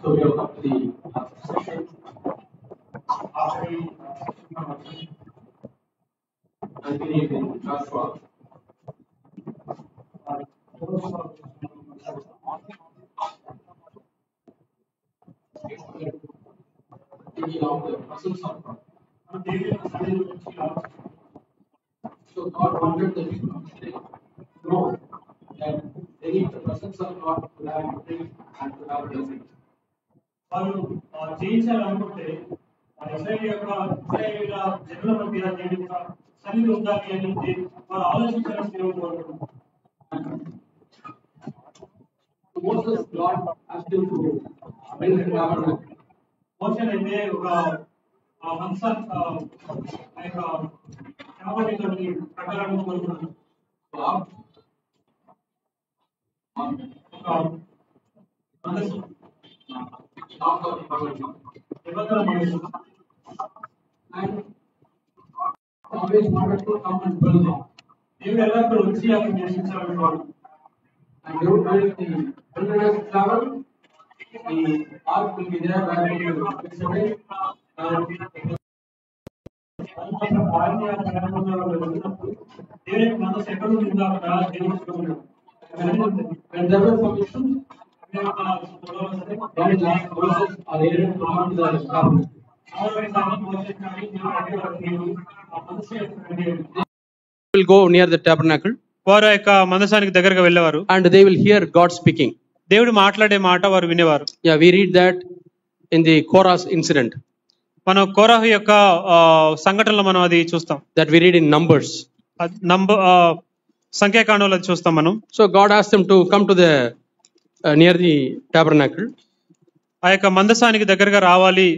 So we have come to the session. I believe in Joshua. Thinking of the presence of God. So God wanted the people to know that they need the presence of God to have victory and to have blessing. వాళ్ళు జయించాలనుకుంటే ఇశ్రాయేలీయుల జనుల మధ్య దేవుని యొక్క సన్నిధి ఉండాలి అని వారు ఆలోచించాలని దేవుడు కోరుకుంటున్నారు. Moses, God asked him to build the tabernacle. మోషేనైతే ఒక హంస కాబట్టి కట్టాలని కోరుకున్నాను. Always wanted to come and build it. దేవుడు ఎల్లప్పుడూ వచ్చి అక్కడ నివసించాలనేవాడు. And they would build the wilderness travel. The ark will be there where we will fix it. దేవుని మనసు ఎక్కడ ఉందో అక్కడ దేవుడు When there was permission, then it asked Moses or Aaron to come to the tabernacle. Will go near the tabernacle వారు యొక్క మందసానికి దగ్గరగా వెళ్ళేవారు. and they will hear God speaking. దేవుడు మాట్లాడే మాట వారు వినేవారు. Yeah, we read that in the Korah's incident. మనం కోరహు యొక్క సంఘటనలో మనం అది చూస్తాం. That we read in Numbers. సంఖ్యాకాండంలో చూస్తాం మనం. So God asked them to come to the near the tabernacle. ఆ యొక్క మందసానికి దగ్గరగా రావాలి,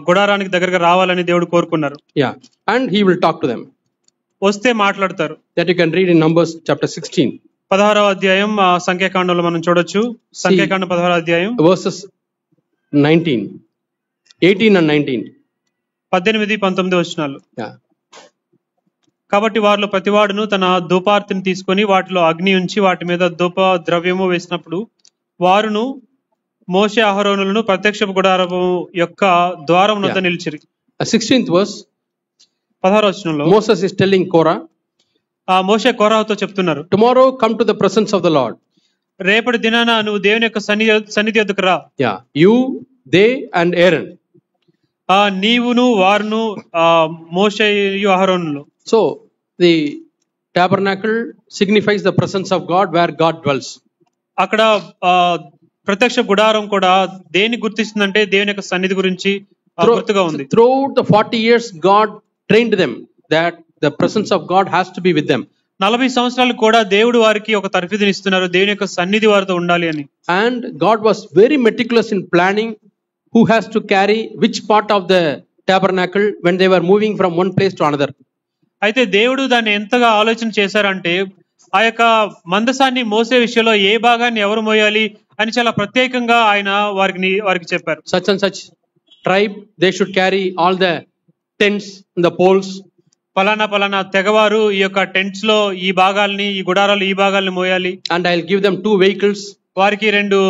గుడారానికి దగ్గరగా రావాలని దేవుడు కోరుకున్నారు. Yeah, and he will talk to them. వస్తే మాట్లాడతారు. That you can read in Numbers chapter 16. 16వ అధ్యాయం సంఖ్యాకాండంలో మనం చూడొచ్చు. సంఖ్యాకాండం 16వ అధ్యాయం verses 19, 18 and 19. 18-19 వచనాలు. Yeah. కాబట్టి వారిలో ప్రతివాడును తన ధూపార్తిని తీసుకొని వాటిలో అగ్ని ఉంచి వాటి మీద ధూప ద్రవ్యము వేసినప్పుడు వారును మోషే అహరోనులను ప్రత్యక్ష గుడారము యొక్క ద్వారం వద్ద నిలిచిరి. 16th verse. 16వ వచనంలో Moses is telling Korah, మోషే కోరహుతో చెప్తున్నారు, tomorrow come to the presence of the Lord. రేపటి దినాన నువ్వు దేవుని యొక్క సన్నిధి వద్దకు రా. Yeah, you, they and Aaron. నీవును వారును మోషేయు అహరోనులు. So the tabernacle signifies the presence of God where God dwells. అక్కడ ప్రత్యక్ష గుడారం కూడా దేన్ని గుర్తిస్తుందంటే దేవుని యొక్క సన్నిధి గురించి గుర్తుగా ఉంది. Throughout the 40 years God trained them that the presence of God has to be with them. 40 సంవత్సరాలు కూడా దేవుడు వారికి ఒక తర్ఫీదుని ఇస్తున్నారు, దేవుని యొక్క సన్నిధి వారితో ఉండాలి అని. And God was very meticulous in planning who has to carry which part of the tabernacle when they were moving from one place to another. అయితే దేవుడు దాన్ని ఎంతగా ఆలోచన చేశారంటే ఆ యొక్క మందసాన్ని మోసే విషయంలో ఏ భాగాన్ని ఎవరు మోయాలి అని చాలా ప్రత్యేకంగా ఆయన వారికి చెప్పారు. Such and such tribe, they should carry all the tents and the poles. పలానా తెగవారు ఈ యొక్క టెంట్స్ లో ఈ భాగాల్ని, ఈ గుడారాలు ఈ భాగాల్ని మోయాలి. And I'll give them 2 vehicles. వారికి 2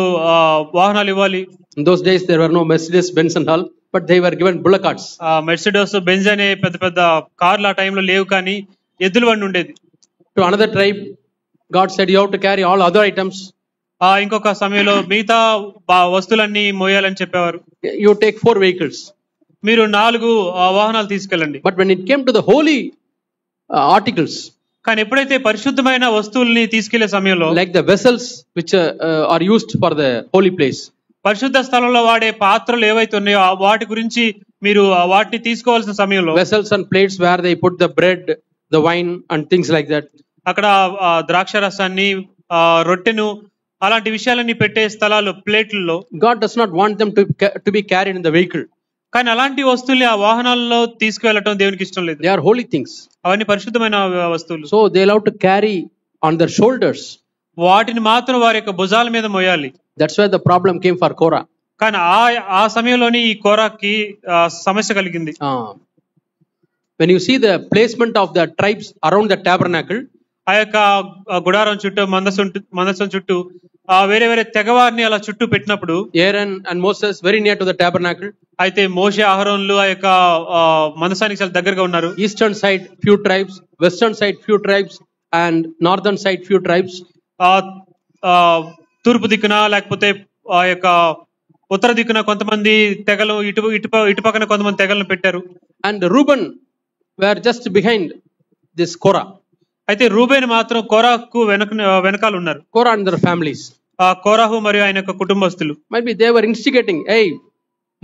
వాహనాలు ఇవ్వాలి. In those days there were no Mercedes, Benz and all, but they were given bullock carts. Mercedes, Benz అనే పెద్ద కార్లు ఆ టైంలో లేవు, కానీ ఎద్దుల బండి ఉండేది. To another tribe, God said you have to carry all other items. ఇంకొక సమయంలో మిగతా వస్తువులన్నీ మోయాలని చెప్పేవారు. You take 4 vehicles. మీరు 4 వాహనాలు తీసుకెళ్ళండి. But when it came to the holy articles, కానీ ఎప్పుడైతే పరిశుద్ధమైన వస్తువుల్ని తీసుకెళ్లే సమయంలో, like the vessels which are used for the holy place, పరిశుద్ధ స్థలంలో వాడే పాత్రలు ఏవైతే ఉన్నాయో వాటి గురించి మీరు వాటిని తీసుకోవాల్సిన సమయంలో, vessels and plates where they put the bread, the wine and things like that, అక్కడ ద్రాక్ష రసాన్ని, రొట్టెను, అలాంటి విషయాలన్నీ పెట్టే స్థలాలు, ప్లేట్లలో, God does not want them to be carried in the vehicle. కానీ అలాంటి వస్తువుల్ని ఆ వాహనాల్లో తీసుకువెళ్ళటం దేవునికి ఇష్టం లేదు. They are holy things. అవన్నీ పరిశుద్ధమైన వస్తువులు. So they allow to carry on their shoulders. వాటిని మాత్రం వారి యొక్క భుజాల మీద మోయాలి. That's where the problem came for Korah. కానీ ఆ సమయంలోని ఈ కోరాకి సమస్య కలిగింది. When you see the placement of the tribes around the tabernacle, ఆ యొక్క గుడారం చుట్టూ, మందసం చుట్టూ వేరే వేరే తెగవారిని అలా చుట్టూ పెట్టినప్పుడు Aaron and Moses very near to the tabernacle. అయితే మోషే అహరోనులు ఆ యొక్క మందసానికి చాలా దగ్గరగా ఉన్నారు. Eastern side few tribes, western side few tribes, and northern side few tribes. తూర్పు దిక్కున లేకపోతే ఆ యొక్క ఉత్తర దిక్కున కొంతమంది తెగలు, ఇటు పక్కన కొంతమంది తెగలను పెట్టారు. And Reuben were just behind this Korah. అయితే రూబేన్ మాత్రం కోరాహుకు వెనకాల ఉన్నారు. Korah and their families. కోరాహు మరియు ఆయన యొక్క కుటుంబస్తులు. Might be they were instigating, hey,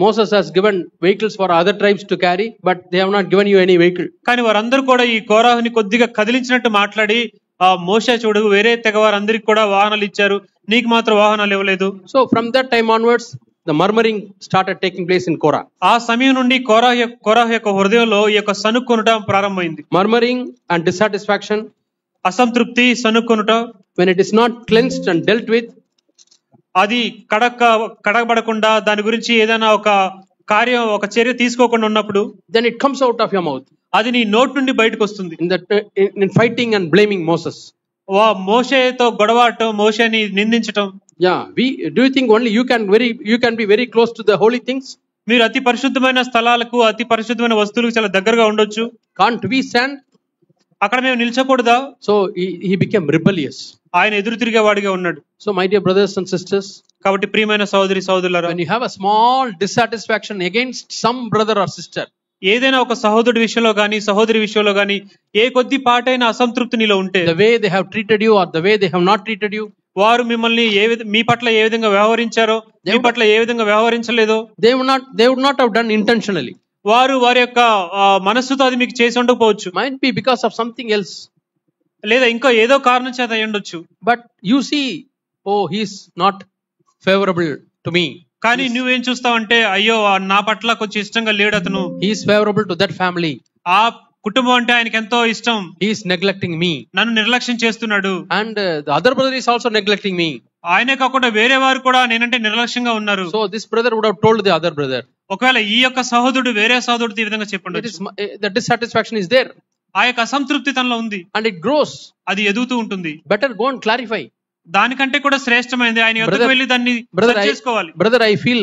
Moses has given vehicles for other tribes to carry, but they have not given you any vehicle. కానీ వారందరూ కూడా ఈ కోరాహుని కొద్దిగా కదిలించినట్టు మాట్లాడి, మోషే చూడు వేరే తెగ వారందరికి కూడా వాహనాలు ఇచ్చారు, నీకు మాత్రం వాహనాలు ఇవ్వలేదు. So from that time onwards the murmuring started taking place in Korah. ఆ సమయం నుండి కోరాహు యొక్క హృదయంలో ఈ యొక్క సనుక్కొనుట ప్రారంభమైంది. Murmuring and dissatisfaction, అసంతృప్తి, సనుక్కొనుట, when it is not cleansed and dealt with, అది కడగబడకుండా దాని గురించి ఏదైనా ఒక చర్య తీసుకోకుండా ఉన్నప్పుడు, then it comes out of your mouth. అది నీ నోటి నుండి బయటకు వస్తుంది. In fighting and blaming Moses. మోషేతో గొడవటం, మోషేని నిందించటం. Yeah, do you think only you can be very close to the holy things? మీరు అతి పరిశుద్ధమైన స్థలాలకు, అతి పరిశుద్ధమైన వస్తువులకు చాలా దగ్గరగా ఉండొచ్చు. Can't we stand? అక్కడ మేము నిల్చకూడదా? So he became rebellious. ఆయన ఎదురు తిరిగేవాడిగా ఉన్నాడు. So my dear brothers and sisters, కాబట్టి ప్రియమైన సహోదరి సహోదరులారా, when you have a small dissatisfaction against some brother or sister, ఏదైనా ఒక సహోదరుడి విషయంలో గానీ సహోదరి విషయంలో గానీ ఏ కొద్ది పాటైన అసంతృప్తి నీలో ఉంటే, the way they have treated you or the way they have not treated you, వారు మిమ్మల్ని మీ పట్ల ఏ విధంగా వ్యవహరించారో, మీ పట్ల ఏ విధంగా వ్యవహరించలేదో, they would not have done intentionally. వారి యొక్క మనస్సుతో అది మీకు చేసి ఉండకపోవచ్చు. Might be because of something else, లేదా ఇంకా ఏదో కారణం చేత అయ్యుండొచ్చు. but you see, oh, he is not favorable to me. కానీ నువ్వేం చూస్తావంటే, అయ్యో నా పట్ల కొంచెం ఇష్టంగా లేడు అతను, he is favorable to that family, ఆ కుటుంబం అంటే ఆయనకి ఎంతో ఇష్టం, he is neglecting me, నన్ను నిర్లక్ష్యం చేస్తున్నాడు, and the other brother is also neglecting me. ఆయనే కాకుండా వేరే వారు కూడా నేనంటే నిర్లక్ష్యంగా ఉన్నారు. So this brother would have told the other brother. ఒకవేళ ఈ యొక్క సహోదరుడు వేరే సహోదరుడితో ఈ విధంగా చెప్పండి, the dissatisfaction is there, ఆ యొక్క అసంతృప్తి తనలో ఉంది, and it grows, అది ఎదుగుతూ ఉంటుంది. better go and clarify. దానికంటే కూడా శ్రేష్టమైనది ఆయన యొద్దకు వెళ్ళి దాన్ని చేసుకోవాలి. Brother, I feel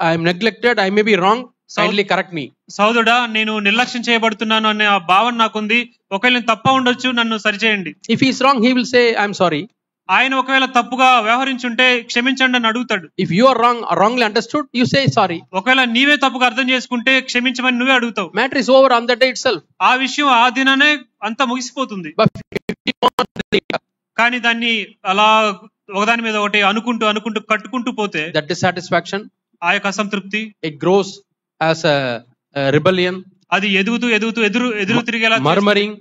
I am neglected, I may be wrong, kindly correct me. సహోదరుడా, నేను నిర్లక్ష్యం చేయబడుతున్నాను అనే ఆ భావన నాకుంది, ఒకవేళ నేను తప్ప ఉండొచ్చు, నన్ను సరిచేయండి. If he is wrong, he will say I am sorry. ఆయన ఒకవేళ తప్పుగా వ్యవహరించుంటే క్షమించండి అని అడుగుతాడు. If you are wrong or wrongly understood, you say sorry. ఒకవేళ నీవే తప్పుగా అర్థం చేసుకుంటే క్షమించమని నువ్వే అడుగుతావు. Matter is over on that day itself. ఆ విషయం ఆ దినానే అంతా ముగిసిపోతుంది. కానీ దాన్ని అలా ఒకదాని మీద ఒకటి అనుకుంటూ కట్టుకుంటూ పోతే, that dissatisfaction, ఆ యొక్క అసంతృప్తి, it grows as a rebellion, అది ఎదుగుతూ ఎదురు తిరిగేలా, murmuring,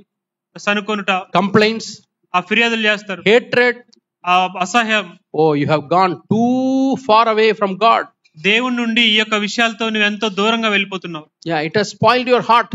సనుకొనుట, complaints, ఆ ఫిర్యాదులు చేస్తారు, hatred, ఆ అసహ్యం. oh, you have gone too far away from God. దేవుని నుండి ఈ యొక్క విషయాలతో నువ్వు ఎంతో దూరంగా వెళ్ళిపోతున్నావు. Yeah, it has spoiled your heart,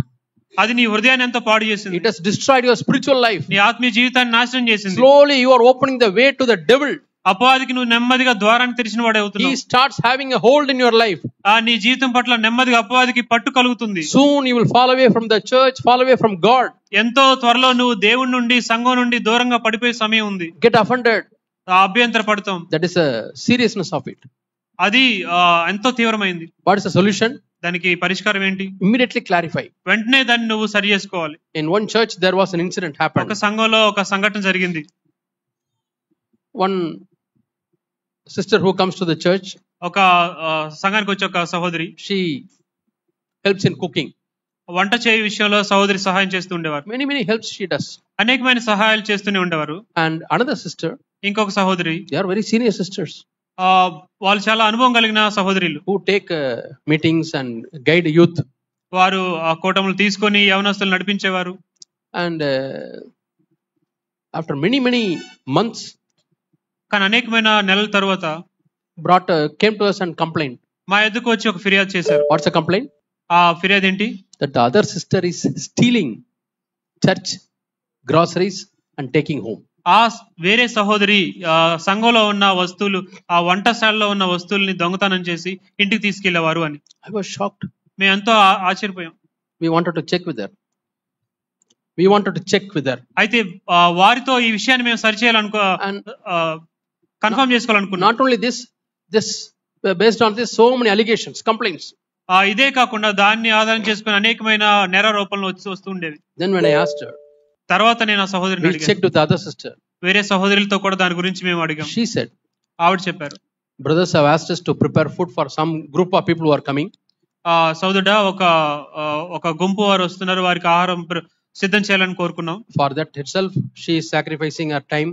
అది నీ హృదయాన్ని ఎంతో పాడు చేసింది, it has destroyed your spiritual life, నీ ఆత్మీయ జీవితాన్ని నాశనం చేసింది. slowly you are opening the way to the devil. అపవాదికి నువ్వు నెమ్మదిగా ద్వారాన్ని తెరిచిన వాడే అవుతున్నావు. He starts having a hold in your life. ఆ నీ జీవితం పట్ల నెమ్మదిగా అపవాదికి పట్టు కలుగుతుంది. Soon you will fall away from the church, fall away from God. ఎంతో త్వరలో నువ్వు దేవుడి నుండి, సంఘం నుండి దూరంగా పడిపోయే సమయం ఉంది. Get offended. అభ్యంతర పడతాం. That is a seriousness of it. అది ఎంతో తీవ్రమైంది. What is the solution? దానికి పరిష్కారం ఏంటి? Immediately clarify. వెంటనే దాన్ని నువ్వు సరి చేసుకోవాలి. In one church there was an incident happened. ఒక సంఘంలో ఒక సంఘటన జరిగింది. One sister who comes to the church, ఒక సంఘానికి వచ్చే ఒక సహోదరి, she helps in cooking. వంట చేయ విషయంలో సహోదరి సహాయం చేస్తూ ఉండేవారు. Many helps she does. అనేకమైన సహాయాలు చేస్తూనే ఉండేవారు. And another sister, ఇంకొక సహోదరి, they are very senior sisters, వాళ్ళు చాలా అనుభవం కలిగిన సహోదరులు, who take meetings and guide youth. వారు ఆ కూటములు తీసుకొని యవనస్తులు నడిపించేవారు. And after many months, కానీ అనేకమైన నెలల తర్వాత came to us and complained. మా ఎద్దుకు వచ్చి ఒక ఫిర్యాదు చేశారు. What's the complaint? ఆ ఫిర్యాదు ఏంటి? That the other sister is stealing church groceries and taking home. ఆ వేరే సహోదరి సంఘంలో ఉన్న వస్తువులు, ఆ వంటశాలలో ఉన్న వస్తువుల్ని దొంగతనం చేసి ఇంటికి తీసుకెళ్లేవారు అని. I was shocked. మేము ఎంతో ఆశ్చర్యపోయాం. We wanted to check with her. అయితే వారితో ఈ విషయాన్ని మేము సరిచేయాలనుకో confirm చేసుకోవాలనుకున్నాను. Not only this, based on this, so many allegations, complaints. ఇదే కాకుండా దాన్ని ఆధారం చేసుకుని అనేకమైన నేరారోపణలు వస్తూ ఉండేవి. Then when I asked her, తర్వాత నేను ఆ సహోదరిని we అడిగాను. checked with the other sister. వేరే సహోదరులతో కూడా దాని గురించి మేము అడిగాం. She said, ఆవిడ చెప్పారు, brothers have asked us to prepare food for some group of people who are coming. సోదరుడా, ఒక గుంపు వారు వస్తున్నారు, వారికి ఆహారం సిద్ధం చేయాలని కోరుకున్నాం. For that itself, she is sacrificing her time,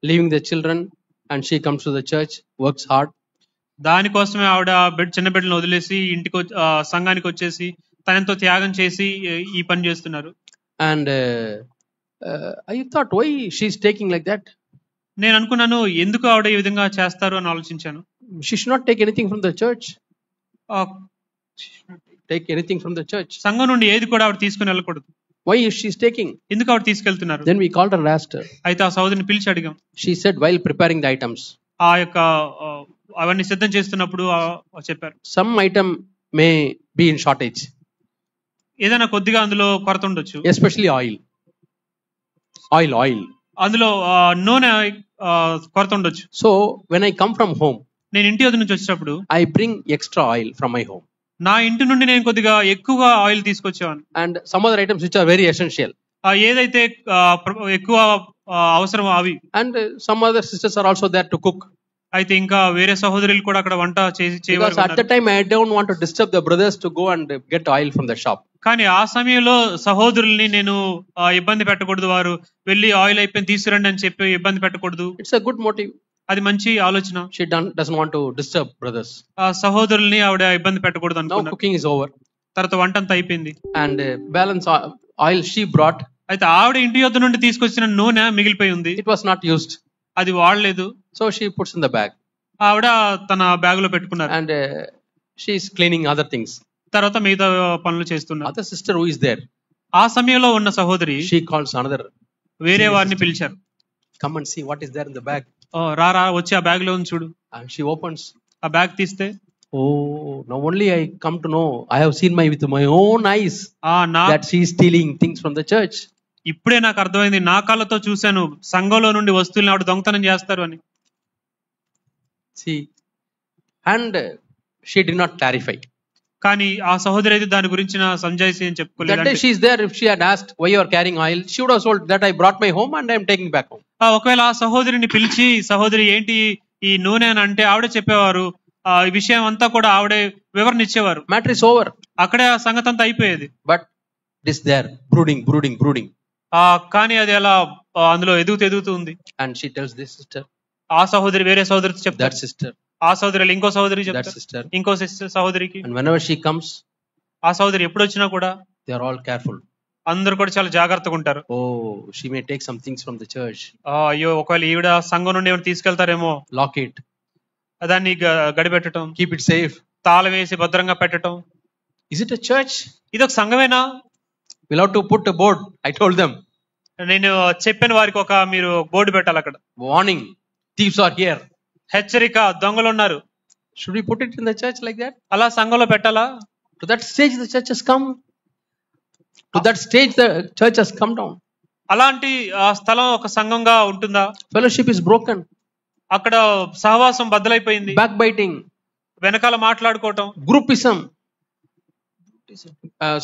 leaving the children, and she comes to the church, works hard. దానికోసమే ఆవిడ చిన్న బిడ్డలను వదిలేసి ఇంటికి సంఘానికి వచ్చేసి తనతో త్యాగం చేసి ఈ పని చేస్తున్నారు. And I thought, why she is taking like that? నేను అనుకున్నాను, ఎందుకు ఆవిడ ఈ విధంగా చేస్తారు అని ఆలోచించాను. She should not take anything from the church. Take anything from the church. సంఘం నుండి ఏది కూడా ఆవిడ తీసుకుని వెళ్ళకూడదు. Why is she taking? ఎందుకు ఆవిడ తీసుకెళ్తున్నారు? Then we called her and asked her. అయితే ఆ సహోదరిని పిలిచి అడిగాం. She said, while preparing the items, అవన్నీ సిద్ధం చేస్తున్నప్పుడు చెప్పారు, some item may be in shortage. ఏదైనా కొద్దిగా అందులో కొరత ఉండొచ్చు. Especially oil. అందులో నూనె కొరత ఉండొచ్చు. So when I come from home, నేను ఇంటి వద్ద నుంచి వచ్చేటప్పుడు I bring extra oil from my home. నా ఇంటి నుండి నేను కొద్దిగా ఎక్కువగా oil తీసుకొచ్చేవాను. And some other items which are very essential. ఏదైతే ఎక్కువ అవసరం అవి. And some other sisters are also there to cook. అయితే ఇంకా వేరే సహోదరులు కూడా అక్కడ వంట చేయవారు. Because at the time I don't want to disturb the brothers to go and get oil from the shop. కానీ ఆ సమయంలో సహోదరుల్ని నేను ఇబ్బంది పెట్టకూడదు, వారు వెళ్ళి ఆయిల్ అయిపోయి తీసుకురండి అని చెప్పి ఇబ్బంది పెట్టకూడదు. It's a good motive. అది మంచి ఆలోచన. She doesn't want to disturb brothers. ఆ సహోదరుల్ని ఆవిడ ఇబ్బంది పెట్టకూడదు అనుకున్నాను. Now cooking is over. తర్వాత వంట అంతా అయిపోయింది. And balance oil she brought. అయితే ఆవిడ ఇంటి యొద్ద నుండి తీసుకొచ్చిన నూనె మిగిలిపోయి ఉంది. It was not used. అది వాడలేదు. So she puts in the bag. ఆవిడ తన బ్యాగ్ లో పెట్టుకున్నారు. And she is cleaning other things. తర్వాత మిగతా పనులు చేస్తున్నారు. Other sister who is there, ఆ సమయంలో ఉన్న సహోదరి she calls another. వేరే వారిని పిలిచారు. Come and see what is there in the bag. రా వచ్చి ఆ బ్యాగ్ లో ఉంది చూడు. And she opens. ఆ బ్యాగ్ తీస్తే, oh, now only I come to know, I have seen with my own eyes that she is stealing things from the church. ఇప్పుడే నాకు అర్థమైంది, నా కళ్ళతో చూశాను సంఘంలో నుండి వస్తువులను ఆవిడ దొంగతనం చేస్తారు అని. See, and she did not clarify. కానీ ఆ సహోదరి అయితే దాని గురించిన సంజాయిషి అని చెప్పుకోలేదు. That day she is there. If she had asked why you are carrying oil, she would have told that I brought my home and I am taking back home. ఒకవేళ ఆ సహోదరిని పిలిచి, సహోదరి ఏంటి ఈ నూనె అని అంటే ఆవిడ చెప్పేవారు, ఈ విషయం అంతా కూడా ఆవిడే వివరణ ఇచ్చేవారు. Matter is over. అక్కడే ఆ సంగతి అంతా అయిపోయేది. But it is there, brooding. కానీ అది అలా అందులో ఎదుగుతూ ఉంది. And she tells this sister, ఆ సహోదరి వేరే సహోదరితో చెప్తారు, that sister, ఆ సహోదరి ఇంకో సహోదరి that చెప్తారు, sister, ఇంకో సహోదరికి. and whenever she comes, ఆ సహోదరి ఎప్పుడు వచ్చినా కూడా they are all careful. అందరూ కూడా చాలా జాగ్రత్తగా ఉంటారు. Oh, she may take some things from the church. అయ్యో, ఒకవేళ ఈవిడ సంఘం నుండి ఏమైనా తీసుకెళ్తారేమో. Lock it. దాన్ని గడిపెట్టడం, Keep it safe. తాళం వేసి భద్రంగా పెట్టడం. Is it a church? ఇది ఒక సంఘమేనా? We'll have to put a board. I told them. నేను చెప్పిన వారికి మీరు బోర్డు పెట్టాలి అక్కడ. Warning, thieves are here. హెచ్చరిక, దొంగలు ఉన్నారు. Should we put it in the church like that? అలా సంఘంలో పెట్టాలా? To that stage the church has come. To that stage the church has come down. అలాంటి స్థలం ఒక సంఘంగా ఉంటుందా? Fellowship is broken. అక్కడ సహవాసం బద్దలైపోయింది. Backbiting, వెనకాల మాట్లాడుకోవటం, groupism,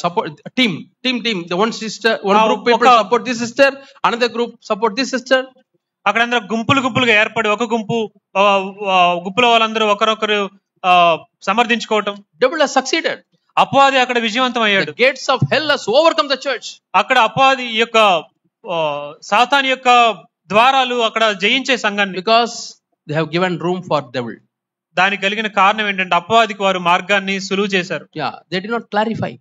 support team. The one sister, one group people support this sister, another group support this sister. అక్కడ అందరూ గుంపులుగా ఏర్పడి ఒక గుంపులో వాళ్ళందరూ ఒకరొకరు సమర్థించుకోవటం. Devil has succeeded. అపవాది అక్కడ విజయవంతం అయ్యాడు. The gates of hell has overcome the church. అక్కడ అపవాది యొక్క సాతాను యొక్క ద్వారాలు అక్కడ జయించే సంఘాన్ని. Because they have given room for devil. దానికి కలిగిన కారణం ఏంటంటే అపవాదికి వారు మార్గాన్ని సులువు చేశారు. Yeah, they did not clarify.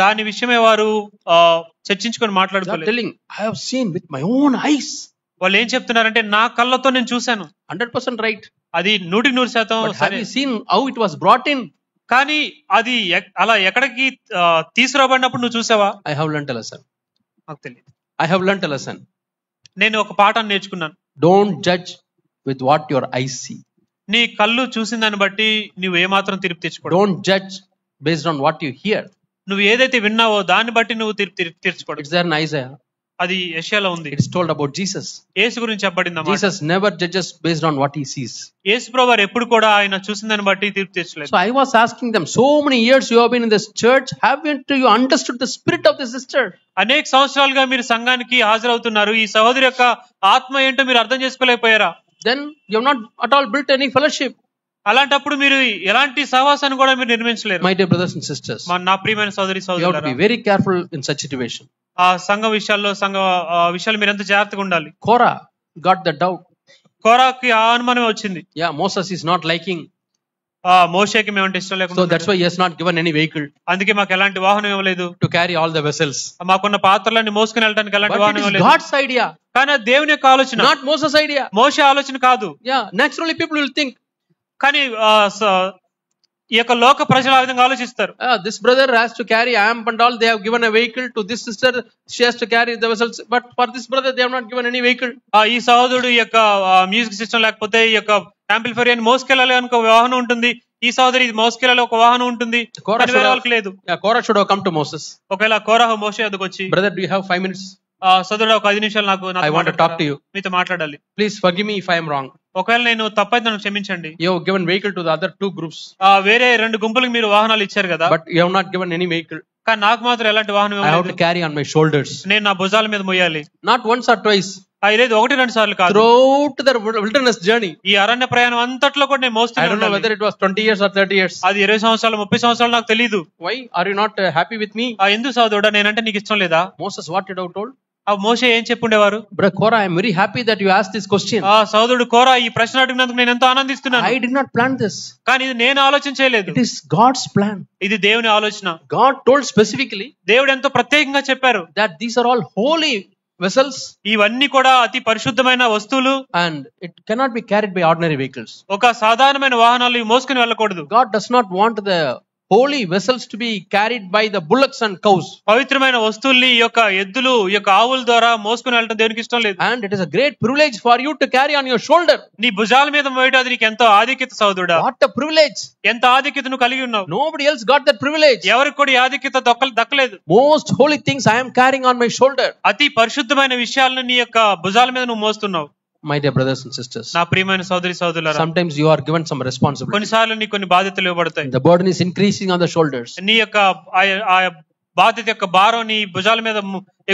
దాని విషయమే వారు చర్చించుకొని మాట్లాడుకోలేదు. Telling, I have seen with my own eyes. వాళ్ళు ఏం చెప్తున్నారంటే, నా కళ్ళతో నేను చూశాను. 100% right. అది 100% have you seen how it was brought in? కానీ అది అలా ఎక్కడికి తీసుకురాబడినప్పుడు నువ్వు చూసావా? I have learnt a lesson. నాకు తెలియదు. I have learnt a lesson. నేను ఒక పాఠాన్ని నేర్చుకున్నాను. Don't judge with what your eyes see. నీ కళ్ళు చూసిన దాన్ని బట్టి నువ్వు ఏమాత్రం తీర్పు తెచ్చుకోవడం. Don't judge based on what you hear. నువ్వు ఏదైతే విన్నావో దాన్ని బట్టి నువ్వు తీర్చుకోవడం. It's there in Isaiah. అది యెషయాలో ఉంది. It is told about Jesus. యేసు గురించి చెప్పబడింది. Jesus never judges based on what he sees. యేసు ప్రభువారు ఎప్పుడు కూడా ఆయన చూసిందని బట్టి తీర్పు తీర్చలేదు. So I was asking them, so many years you have been in this church, haven't you understood the spirit of the sister? అనేక సంవత్సరాలుగా మీరు సంఘానికి హాజరవుతున్నారు, ఈ సహోదరి యొక్క ఆత్మ ఏంటో మీరు అర్థం చేసుకోలేకపోయారా? Then you have not at all built any fellowship. అలాంటప్పుడు మీరు ఎలాంటి సహవాసాన్ని కూడా మీరు నిర్మించలేరు. My dear brothers and sisters, నా ప్రియమైన సోదరి you have to సోదరులారా, be very careful in such situation. ఆ సంఘ విషయాలు మీరు ఎంత జాగ్రత్తగా ఉండాలి. Korah got the doubt. కోరాకి ఆ అనుమానం వచ్చింది. Yeah, Moses is not liking. మోషేకి మేమంటే ఇష్టం So లేకుండా, that's why he has not given any vehicle అందుకే మాకు ఎలాంటి వాహనం ఇవ్వలేదు. to carry all the vessels. మాకున్న పాత్రలన్నీ మోసుకుని వెళ్ళడానికి ఎలాంటి But వాహనం it is ఇవ్వలేదు. God's idea, కానీ అది దేవుని యొక్క ఆలోచన, not Moses' idea. మోషే ఆలోచన కాదు. Yeah, naturally people will think, కానీ ఈ యొక్క లోక ప్రజలు ఆ విధంగా ఆలోచిస్తారు. this brother has to carry amp and all, they have given a vehicle. To this sister, she has to carry the vessels. But for this brother, they have not given any vehicle. ఈ సహోదరుడు ఈ యొక్క music system లేకపోతే ఈ యొక్క amplifier అని మోసుకెళ్ళాలి అని ఒక వాహనం ఉంటుంది, ఈ సహోదరి ఇది మోసుకెళ్ళాలి ఒక వాహనం ఉంటుంది, వేరే వాళ్ళకి లేదు. Yeah, Korah should have come to Moses. ఒకవేళ కోరహ మోషే ఎదుకు వచ్చి, Brother, do you have 5 minutes? సోదరుడు ఒక 5 నిమిషాలు I want to talk to you. మీతో మాట్లాడాలి. Please forgive me if I am wrong. ఒకవేళ నేను తప్పైతే నన్ను క్షమించండి. You have given vehicle to the other 2 groups. వేరే 2 గుంపులకు మీరు వాహనాలు ఇచ్చారు కదా, But you have not given any vehicle. కానీ నాకు మాత్రం ఎలాంటి వాహనం I have to ఇవ్వలేదు. carry on my shoulders. నేను నా భుజాల మీద మోయాలి. Not once or twice. లేదు 1-2 సార్లు కాదు, Throughout the wilderness journey. ఈ అరణ్య ప్రయాణం అంతట్లో కూడా నేను I మోస్తూనే don't know ఉండాలి. whether it was 20 years or 30 years. అది 20 సంవత్సరాలు 30 సంవత్సరాలు నాకు తెలియదు. Why are you not happy with me? ఎందుకు సోదరుడా, నేనంటే నీకు ఇష్టం లేదా? Moses, what did you have told? మోషే ఏం చెప్పుండేవారు? Brother Korah, I am very happy that you asked this question. సోదరుడు కోరా ఈ ప్రశ్న అడిగినందుకు నేను ఎంతో ఆనందిస్తున్నాను. I did not plan this. కానీ ఇది నేను ఆలోచన చేయలేదు, It is God's plan. ఇది దేవుని ఆలోచన. God told specifically దేవుడు ఎంతో ప్రత్యేకంగా చెప్పారు that these are all holy vessels ఇవన్నీ కూడా అతి పరిశుద్ధమైన వస్తువులు, and it cannot be carried by ordinary vehicles. ఒక సాధారణమైన వాహనాలు ఇవి మోసుకుని వెళ్ళకూడదు. God does not want the holy vessels to be carried by the bullocks and cows. పవిత్రమైన వస్తువుల్ని ఈ యొక్క ఎద్దులు ఈ యొక్క ఆవుల ద్వారా మోసుకుని వెళ్ళడం దేవునికి ఇష్టం లేదు. And it is a great privilege for you to carry on your shoulder. నీ భుజాల మీద మోయడం అది నీకు ఎంతో ఆధిక్యత సోదరుడా. What a privilege. ఎంత ఆధిక్యత నువ్వు కలిగి ఉన్నావు. Nobody else got that privilege. ఎవరికి కూడా ఈ ఆధిక్యత దక్కలేదు. Most holy things I am carrying on my shoulder. అతి పరిశుద్ధమైన విషయాలను నీ యొక్క భుజాల మీద నువ్వు మోస్తున్నావు. My dear brothers and sisters, నా ప్రియమైన సోదరి సోదరులారా, sometimes you are given some responsibility. కొన్నిసార్లు నీకు కొన్ని బాధ్యతలు ఇవ్వబడతాయి. The burden is increasing on the shoulders. నీ యొక్క ఆ బాధ్యత యొక్క భారం నీ భుజాల మీద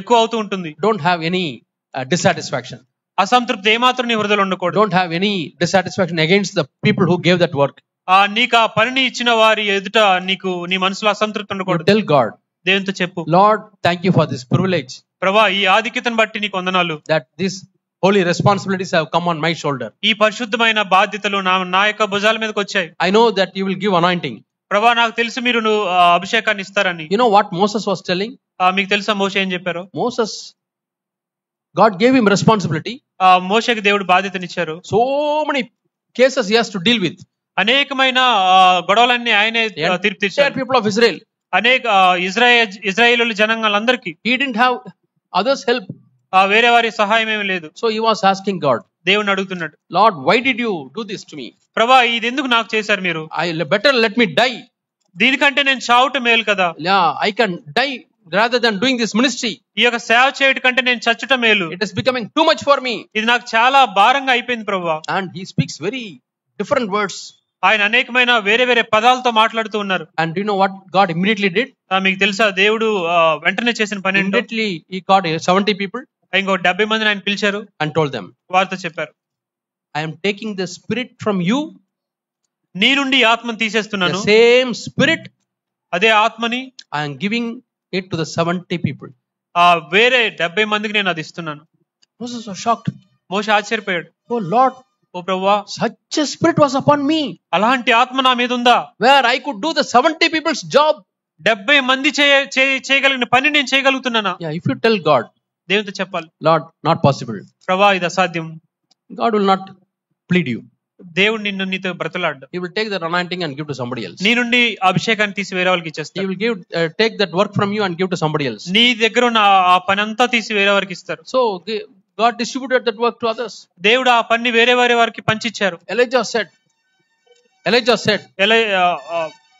ఎక్కువ అవుతూ ఉంటుంది. Don't have any dissatisfaction. అసంతృప్తి ఏమాత్రం నీ హృదయంలో ఉండకూడదు. Don't have any dissatisfaction against the people who gave that work. నీకు ఆ పనిని ఇచ్చిన వారి ఎదుట నీకు నీ మనసులో అసంతృప్తి You ఉండకూడదు. tell God, దేవునితో చెప్పు, Lord, thank you for this privilege, ప్రభా ఈ ఆధిక్యతను బట్టి నీకు వందనాలు, that these holy responsibilities have come on my shoulder. ఈ పరిశుద్ధమైన బాధ్యతలు నా యొక్క భుజాల మీదకి వచ్చాయి. I know that you will give anointing. ప్రభా నాకు తెలుసు మీరు అభిషేకాన్ని ఇస్తారని. You know what Moses was telling? మీకు తెలుసా మోషే ఏం చెప్పారు? Moses, God gave him responsibility. మోషేకి దేవుడు బాధ్యతనిచ్చారు. So many cases he has to deal with. అనేకమైన గొడవలన్నీ ఆయనే తీర్పు తీర్చారు. People of Israel. అనేక Israel జనాంగాలందరికీ He didn't have others' help. వేరే వారి సహాయం ఏమీ లేదు. So he was asking God, దేవుని అడుగుతున్నాడు, Lord, why did you do this to me? ప్రభా ఇది ఎందుకు నాకు చేశారు మీరు? Better let me die. దీనికంటే నేను చావుట మేలు కదా. Yeah, I can die rather than doing this ministry. ఈ యొక్క సేవ చేయడం కంటే నేను చచ్చుట మేలు. It is becoming too much for me. ఇది నాకు చాలా భారంగా అయిపోయింది ప్రభా. And he speaks very different words. ఆయన అనేకమైన వేరే వేరే పదాలతో మాట్లాడుతూ ఉన్నారు. And do you know what God immediately did? మీకు తెలుసా దేవుడు వెంటనే చేసిన పని ఏంటో? Immediately he called 70 people. ఇంకో 70 మందిని ఆయన పిలిచారు and told them, వారితో చెప్పారు, I am taking the spirit from you. నీ నుండి ఆత్మను తీసేస్తున్నాను. The same spirit, అదే ఆత్మని I am giving it to the 70 people. వేరే 70 మందికి నేను అది ఇస్తున్నాను. Moses was shocked. మోషే ఆశ్చర్యపోయాడు. Oh Lord, ఓ ప్రభువా, such a spirit was upon me, అలాంటి ఆత్మ నా మీద ఉందా, where I could do the 70 people's job. 70 మంది చేయగలిగిన పని నేను చేయగలుగుతున్నానా? Yeah, if you tell God, దేవునితో చెప్పాలి, Lord, not possible, ప్రభా ఇది అసాధ్యం, God will not plead you. దేవుడు నీతో బ్రతలాడు. He will take that anointing and give to somebody else. నీ నుండి అభిషేకాన్ని తీసి వేరే వాళ్ళకి ఇచ్చేస్తాడు. He will take that work from you and give to somebody else. నీ దగ్గర ఉన్న ఆ పని అంతా తీసి వేరే వారికి ఇస్తారు. So God distributed that work to others. దేవుడు ఆ పని వేరే వారికి పంచిచ్చారు. Elijah said,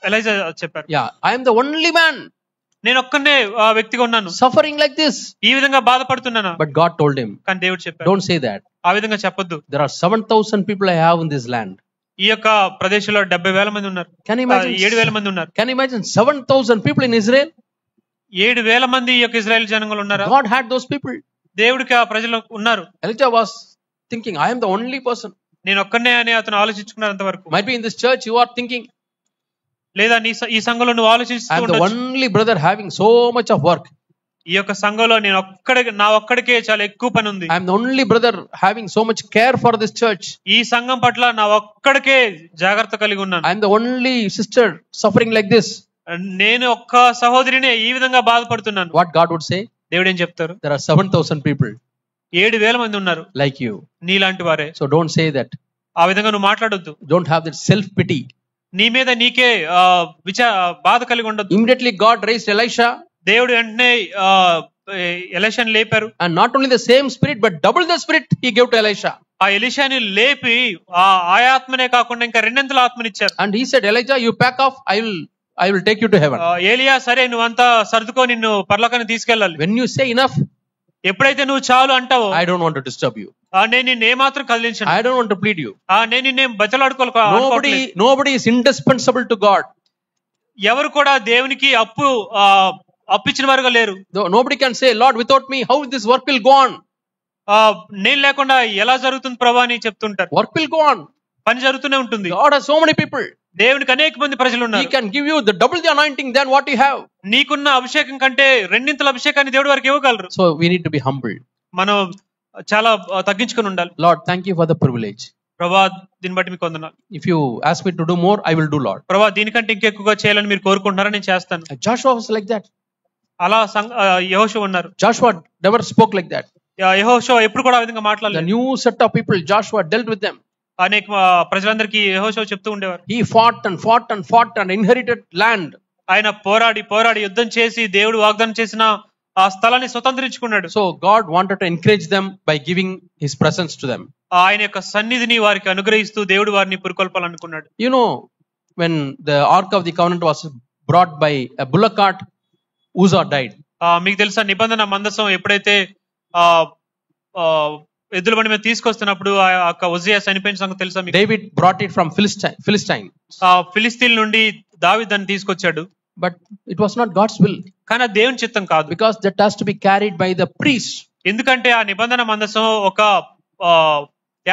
ఎలైజా చెప్పారు, yeah, I am the only man నేను ఒక్కనే వ్యక్తిగా ఉన్నాను, suffering like this. ఈ విధంగా బాధపడుతున్నాను. But God told him, కానీ దేవుడు చెప్పాడు, don't say that. ఆ విధంగా చెప్పొద్దు. There are 7,000 people I have in this land. ఈ యొక్క ప్రదేశంలో 70,000 మంది ఉన్నారు. Can you imagine? 7,000 మంది ఉన్నారు. Can you imagine 7,000 people in Israel? 7,000 మంది ఈ యొక్క ఇజ్రాయెల్ జనాంగంలో ఉన్నారా? God had those people. దేవుడికి ఆ ప్రజలు ఉన్నారు. Elijah was thinking, I am the only person. నేను ఒక్కనే అని అతను ఆలోచించుకున్నంత వరకు. Might be in this church you are thinking, లేదా ఈ సంఘంలో నువ్వు ఆలోచిస్తూ I am the ఉండొచ్చు, only brother having so much of work. ఈ యొక్క సంఘంలో నా ఒక్కడికే చాలా ఎక్కువ పని ఉంది. I am the only brother having so much care for this church. ఈ సంఘం పట్ల నా ఒక్కడికే జాగ్రత్త కలిగి ఉన్నాను. I am the only sister suffering like this. నేను ఒక్క సహోదరినే ఈ విధంగా బాధపడుతున్నాను. What God would say? దేవుడు ఏం చెప్తారు? There are 7,000 people 7,000 మంది ఉన్నారు like you. నీలాంటి వారే. So don't say that. ఆ విధంగా నువ్వు మాట్లాడొద్దు. Don't have that self pity. నీ మీద నీకే బాధ కలిగి ఉండొద్దు. Immediately God raised Elisha. దేవుడు వెంటనే ఎలీషాని లేపారు. And not only the same spirit but double the spirit he gave to Elisha. ఆ ఎలీషాని లేపి ఆ ఆత్మనే కాకుండా ఇంకా రెండంతల ఆత్మనిచ్చారు. And he said, Elijah, you pack off, I will take you to heaven. ఏలియా, సరే నువ్వంతా సర్దుకో, నిన్ను పరలోకానికి తీసుకెళ్ళాలి. When you say enough, ఎప్పుడైతే నువ్వు చాలు అంటావో, I don't want to disturb you. నేను నిన్ను ఏమాత్రం కదిలించను. I don't want to plead you. నేను నిన్నేం బతిలాడుకోవాలి. Nobody is indispensable to God. ఎవరు కూడా దేవునికి అప్పిచ్చిన వారుగా లేరు. Nobody can say, Lord, without me, how this work will go on? నేను లేకుండా ఎలా జరుగుతుంది ప్రభా అని చెప్తుంటారు. Work will go on. పని జరుగుతూనే ఉంటుంది. God has so many people. దేవునికి అనేక మంది ప్రజలు ఉన్నారు. He can give you the double the anointing than what you have. నీకున్న అభిషేకం కంటే రెండింతల అభిషేకాన్ని దేవుడి వారికి ఇవ్వగలరు. So we need to be humble. మనం చాలా తగ్గించుకొని ఉండాలి. Lord, thank you for the privilege. ప్రభా, దీన్ని బట్టి మీకు వందనాలు. If you ask me to do more, I will do, Lord. ప్రభా, దీనికంటే ఇంకెక్కువగా చేయాలని మీరు కోరుకుంటున్నారా, నేను చేస్తాను. Joshua was like that. అలా యెహోషువ ఉన్నారు. Joshua never spoke like that. యెహోషువ ఎప్పుడు కూడా ఆ విధంగా మాట్లాడలేదు. The new set of people, Joshua dealt with them. అనేక ప్రజలందరికీ యెహోషువ చెప్తూ ఉండేవారు. He fought and inherited land. ఆయన పోరాడి యుద్ధం చేసి దేవుడు వాగ్దానం చేసిన ఆ స్థలాన్ని స్వతంత్రించుకున్నాడు. So God wanted to encourage them by giving his presence to them. ఆయన యొక్క సన్నిధిని వారికి అనుగ్రహిస్తూ దేవుడు వారిని పురికొల్పాలనుకున్నాడు. You know, when the Ark of the Covenant was brought by a bullock cart, Uzzah died. మీకు తెలుసా, నిబంధన మందసం ఎప్పుడైతే ఎద్దుల బండి మీద తీసుకొస్తున్నప్పుడు ఉజ్జియా చనిపోయిన సంగతి తెలుసా మీకు? David brought it from Philistine. Philistine నుండి దావీదు దాన్ని తీసుకొచ్చాడు. But it was not God's will. కానీ దేవుని చిత్తం కాదు. Because that has to be carried by the priest. ఎందుకంటే ఆ నిబంధన మందసం ఒక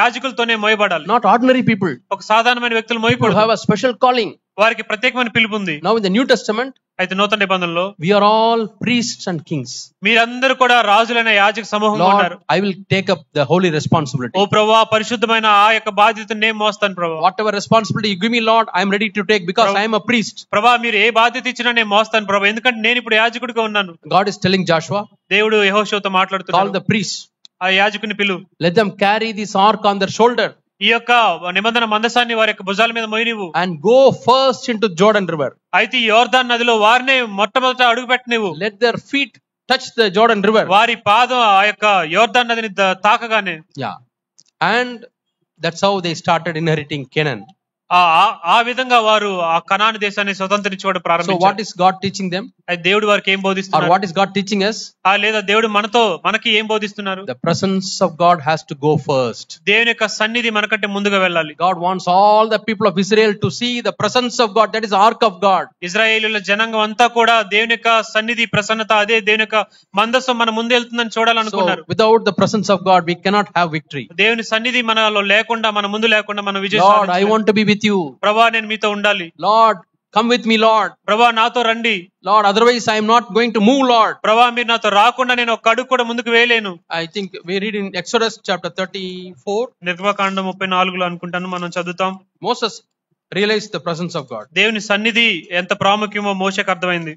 యాజకులతోనే మోయబడాలి. Not ordinary people. ఒక సాధారణమైన వ్యక్తులు మోయకూడదు. Have a special calling. వారికి ప్రత్యేకమైన పిలుపు ఉంది. Now in the New Testament, అయితే నూతన నిబంధనలో we are all priests and kings. మీరందరూ కూడా రాజులైన యాజక సమూహంగా ఉన్నారు. I will take up the holy responsibility. ఓ ప్రభువా, పరిశుద్ధమైన ఆ యొక్క బాధ్యతను నేను మోస్తాను ప్రభువా. Whatever responsibility you give me, Lord, I am ready to take because I am a priest. ప్రభువా, మీరు ఏ బాధ్యత ఇచ్చినా నేను మోస్తాను ప్రభువా, ఎందుకంటే నేను ఇప్పుడు యాజకుడిగా ఉన్నాను. God is telling Joshua, దేవుడు యెహోషువతో మాట్లాడుతున్నాడు. call the priests. ఆ యాజకుని పిలువు. Let them carry this ark on their shoulder. ఈ యొక్క నిబంధన మందసాన్ని వారి యొక్క భుజాల మీద మోయనివ్వు. And go first into Jordan river. అయితే యోర్దాన్ నదిలో వారినే మొట్టమొదట అడుగు పెట్టనివ్వు. Let their feet touch the Jordan river. వారి పాదం ఆ యొక్క యోర్దాన్ నదిని తాకగానే. Yeah. And that's how they started inheriting Canaan. ఆ విధంగా వారు ఆ కనాను దేశాన్ని స్వతంత్రించుకోవడం ప్రారంభించారు. So what is God teaching them? అయితే దేవుడు వారికి ఏం బోధిస్తున్నారు? Or what is God teaching us? లేదా దేవుడు మనకి ఏం బోధిస్తున్నారు? The presence of God has to go first. దేవుని యొక్క సన్నిధి మనకంటే ముందుగా వెళ్ళాలి. God wants all the people of Israel to see the presence of God. That is the ark of God. ఇశ్రాయేలీయుల జనాంగం అంతా కూడా దేవుని యొక్క సన్నిధి ప్రసన్నత, అదే దేవుని యొక్క మందసం మన ముందు వెళ్తుందని చూడాలనుకున్నారు. So without the presence of God we cannot have victory. దేవుని సన్నిధి మనలో లేకుండా, మన ముందు లేకుండా మనం విజయం సాధించలేము. Lord, I want to be with you. ప్రభువా, నేను మీతో ఉండాలి. Lord, come with me, Lord. ప్రభువా, నాతో రండి. Lord, otherwise I am not going to move, Lord. ప్రభువా, మీరు నాతో రాకుండా నేను ఒక అడుగు కూడా ముందుకు వేయలేను. I think we read in Exodus chapter 34. నిర్గమకాండం 34లో అనుకుంటాను మనం చదువుతాం. Moses realized the presence of God. దేవుని సన్నిధి ఎంత ప్రాముఖ్యమో మోషేకు అర్థమైంది.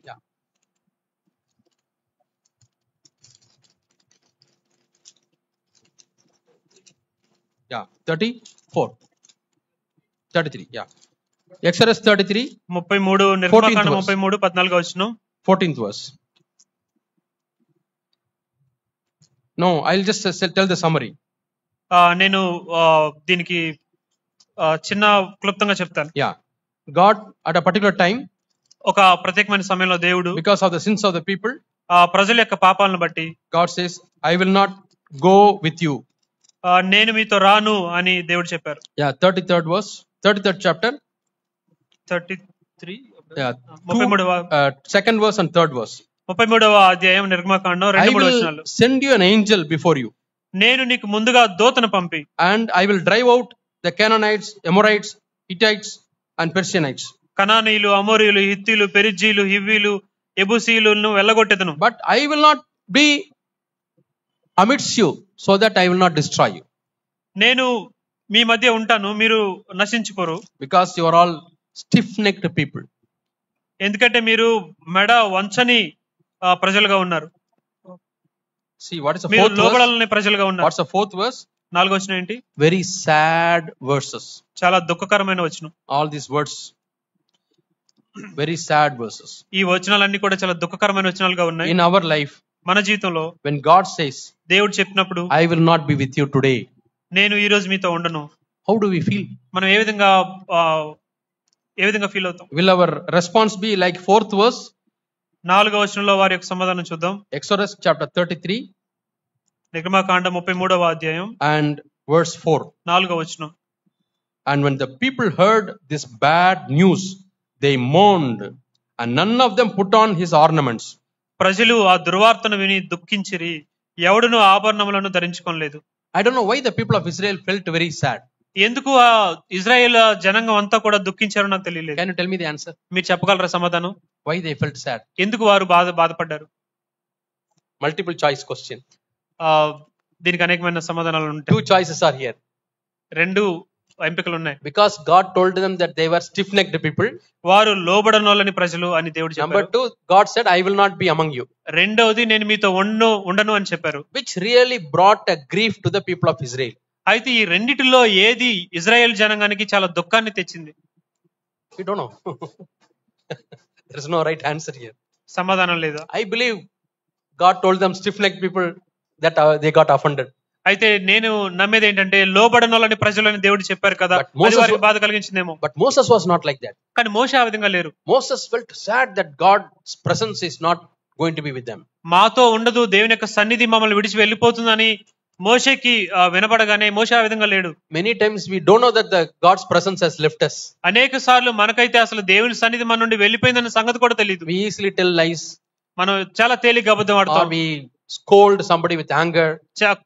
Yeah, 33. Yeah. Exodus 33. 33 నిర్గమకాండం 33 14వ వచనం. 14th verse. No, I'll just tell the summary. నేను దీనికి చిన్న క్లుప్తంగా చెప్తాను. Yeah. God at a particular time ఒక ప్రత్యేకమైన సమయంలో దేవుడు because of the sins of the people, ఆ ప్రజల యొక్క పాపాలను బట్టి God says, I will not go with you. నేను మీతో రాను అని దేవుడు చెప్పారు. 33rd verse, 33rd chapter. 33 Yeah, 33వ second verse and third verse. 33వ అధ్యాయం నిర్గమకాండం I 2-3 will వచనాలు. send you an angel before you, నేను నీకు ముందుగా దూతను పంపి and I will drive out the Canaanites, Amorites, Hittites, and Persianites. కనానీయులు, అమోరీయులు, హిత్తీలు, పెరిజ్జీలు, హివ్వీలు, యెబూసీయులను వెళ్ళగొట్టెదను. But I will not be amidst you, so that I will not destroy you, నేను మీ మధ్య ఉంటాను, మీరు నశించుకోరు. because you are all stiff-necked people. ఎందుకంటే మీరు మెడ వంచని ప్రజలుగా ఉన్నారు. See, what is the మీరు fourth verse? లోబడలని ప్రజలుగా ఉన్నారు. What's the fourth verse? 4వ వచనం ఏంటి? Very sad verses. చాలా దుఃఖకరమైన వచనం. All these words, very sad verses. ఈ వచనాలన్నీ కూడా చాలా దుఃఖకరమైన వచనాలుగా ఉన్నాయి. In our life, మన జీవితంలో when God says, దేవుడు చెప్పినప్పుడు I will not be with you today, నేను ఈ రోజు మీతో ఉండను, how do we feel? మనం ఏ విధంగా ఫీల్ అవుతాం? Will our response be like fourth verse? 4వ వచనంలో వారి యొక్క సమాధానం చూద్దాం. Exodus chapter 33 నిర్గమకాండం 33వ అధ్యాయం and verse 4. 4వ వచనం. And when the people heard this bad news, they mourned, and none of them put on his ornaments. ప్రజలు ఆ దుర్వార్తను విని దుఃఖించిరి, ఎవడును ఆభరణములను ధరించుకోలేదు. I don't know why the people of Israel felt very sad. ఎందుకు ఆ Israel జనాంగం అంతా కూడా దుఃఖించారో నాకు తెలియలేదు. Can you tell me the answer? మీరు చెప్పగలరా సమాధానం? Why they felt sad? ఎందుకు వారు బాధపడ్డారు? Multiple choice question. దీనికి అనేకమైన సమాధానాలు ఉంటాయి. 2 choices are here. 2 ఎంపికలు ఉన్నాయి. Because God told them that they were stiff-necked people. వారు లోబడనోళ్ళని ప్రజలు అని దేవుడు చెప్పారు. Number 2, God said, I will not be among you. రెండవది, నేను మీతో ఉండను అని చెప్పారు. Which really brought a grief to the people of Israel. అయితే ఈ రెండిటిలో ఏది ఇజ్రాయెల్ జనాంగానికి చాలా దుఃఖాన్ని తెచ్చింది? We don't know. There is no right answer here. సమాధానం లేదా? I believe God told them stiff-necked people that they got offended. అయితే నేను నమ్మేది ఏంటంటే లోబడనోళ్ళని ప్రజలని దేవుడు చెప్పారు కదా, అది వారికి బాధ కలిగించిందేమో. But Moses was not like that. కానీ మోషే ఆ విధంగా లేరు. Moses felt sad that God's presence is not going to be with them. మాతో ఉండదు, దేవుని యొక్క సన్నిధి మమ్మల్ని విడిచి వెళ్ళిపోతుందని మోషేకి వినపడగానే మోషే ఆ విధంగా లేడు. Many times we don't know that the God's presence has left us. అనేక సార్లు మనకైతే అసలు దేవుని సన్నిధి మన నుండి వెళ్ళిపోయిందన్న సంగతి కూడా తెలియదు. We easily tell lies. మనం చాలా తేలిగ్గా అబద్ధం ఆడతాం. Or we scold somebody with anger.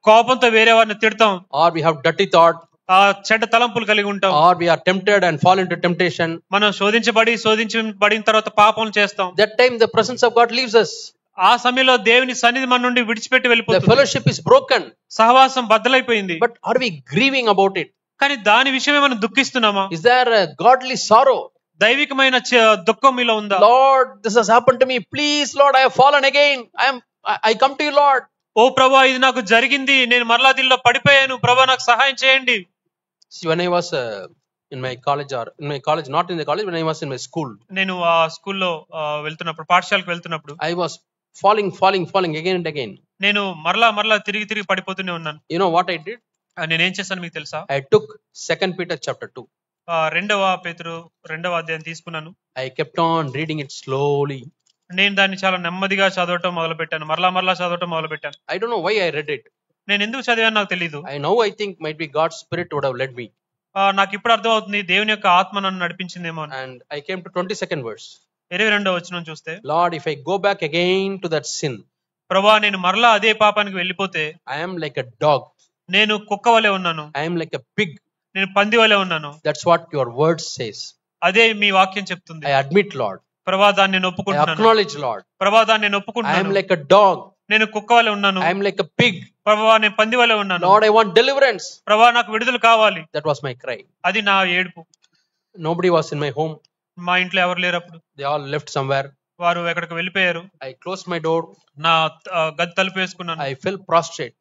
కోపంతో వేరే వారిని తిడతాం. Or we have dirty thought. చెడ్డ తలంపులు కలిగి ఉంటాం. Or we are tempted and fall into temptation. మనం శోధించబడిన తర్వాత పాపం చేస్తాం. That time the presence of God leaves us. ఆ సమయంలో దేవుని సన్నిధి మన నుండి విడిచిపెట్టి వెళ్ళిపోతుంది. The fellowship is broken. సహవాసం బద్దలైపోయింది. But are we grieving about it? కానీ దాని విషయమే మనం దుఃఖిస్తున్నామా? Is there a godly sorrow? దైవికమైన దుఃఖం మీలో ఉందా? Lord, this has happened to me. Please, Lord, I have fallen again. I come to you, Lord. ఓ ప్రభువా, ఇది నాకు జరిగింది, నేను మరలా దీనిలో పడిపోయాను, ప్రభువా నాకు సహాయం చేయండి. See, when I was in my college, not in the college, when I was in my school, నేను ఆ స్కూల్లో వెళ్తున్నప్పుడు, పాఠశాలకు వెళ్తున్నప్పుడు I was falling again and again. నేను మరలా తిరిగి పడిపోతూనే ఉన్నాను. You know what I did? నేనేం చేశాను మీకు తెలుసా? I took 2 Peter chapter 2. 2వ పేతురు 2వ అధ్యాయం తీసుకున్నాను. I kept on reading it slowly. నేను దాన్ని చాలా నెమ్మదిగా చదవటం మొదలు పెట్టాను. మరలా చదవటం మొదలు పెట్టాను. I don't know why I read it. నేను ఎందుకు చదివాను నాకు తెలియదు. I think might be God's spirit would have led me. నాకు ఇప్పుడు అర్థం అవుతుంది, దేవుని యొక్క ఆత్మ నన్ను నడిపించిందేమో. And I came to 22nd verse. 22వ వచనం చూస్తే, Lord, if I go back again to that sin, ప్రభువా నేను మరలా అదే పాపానికి వెళ్ళిపోతే, I am like a dog. నేను కుక్క వలె ఉన్నాను. I am like a pig. నేను పంది వలె ఉన్నాను. That's what your word says. అదే మీ వాక్యం చెప్తుంది. I admit, Lord. ప్రభువా దాన్ని నేను I ఒప్పుకుంటున్నాను. acknowledge, Lord. ప్రభువా దాన్ని నేను I am ఒప్పుకుంటున్నాను. like a dog. నేను కుక్క వలె ఉన్నాను. I am like a pig. ప్రభువా నేను పంది వలె ఉన్నాను. Lord, I want deliverance. ప్రభువా నాకు విడుదల కావాలి. That was my cry. అది నా ఏడుపు. Nobody was in my home. మా ఇంట్లో ఎవరు లేరు అప్పుడు. They all left somewhere. వారు ఎక్కడికి వెళ్ళిపోయారు. I closed my door. నా గది తలుపు వేసుకున్నాను. I fell prostrate.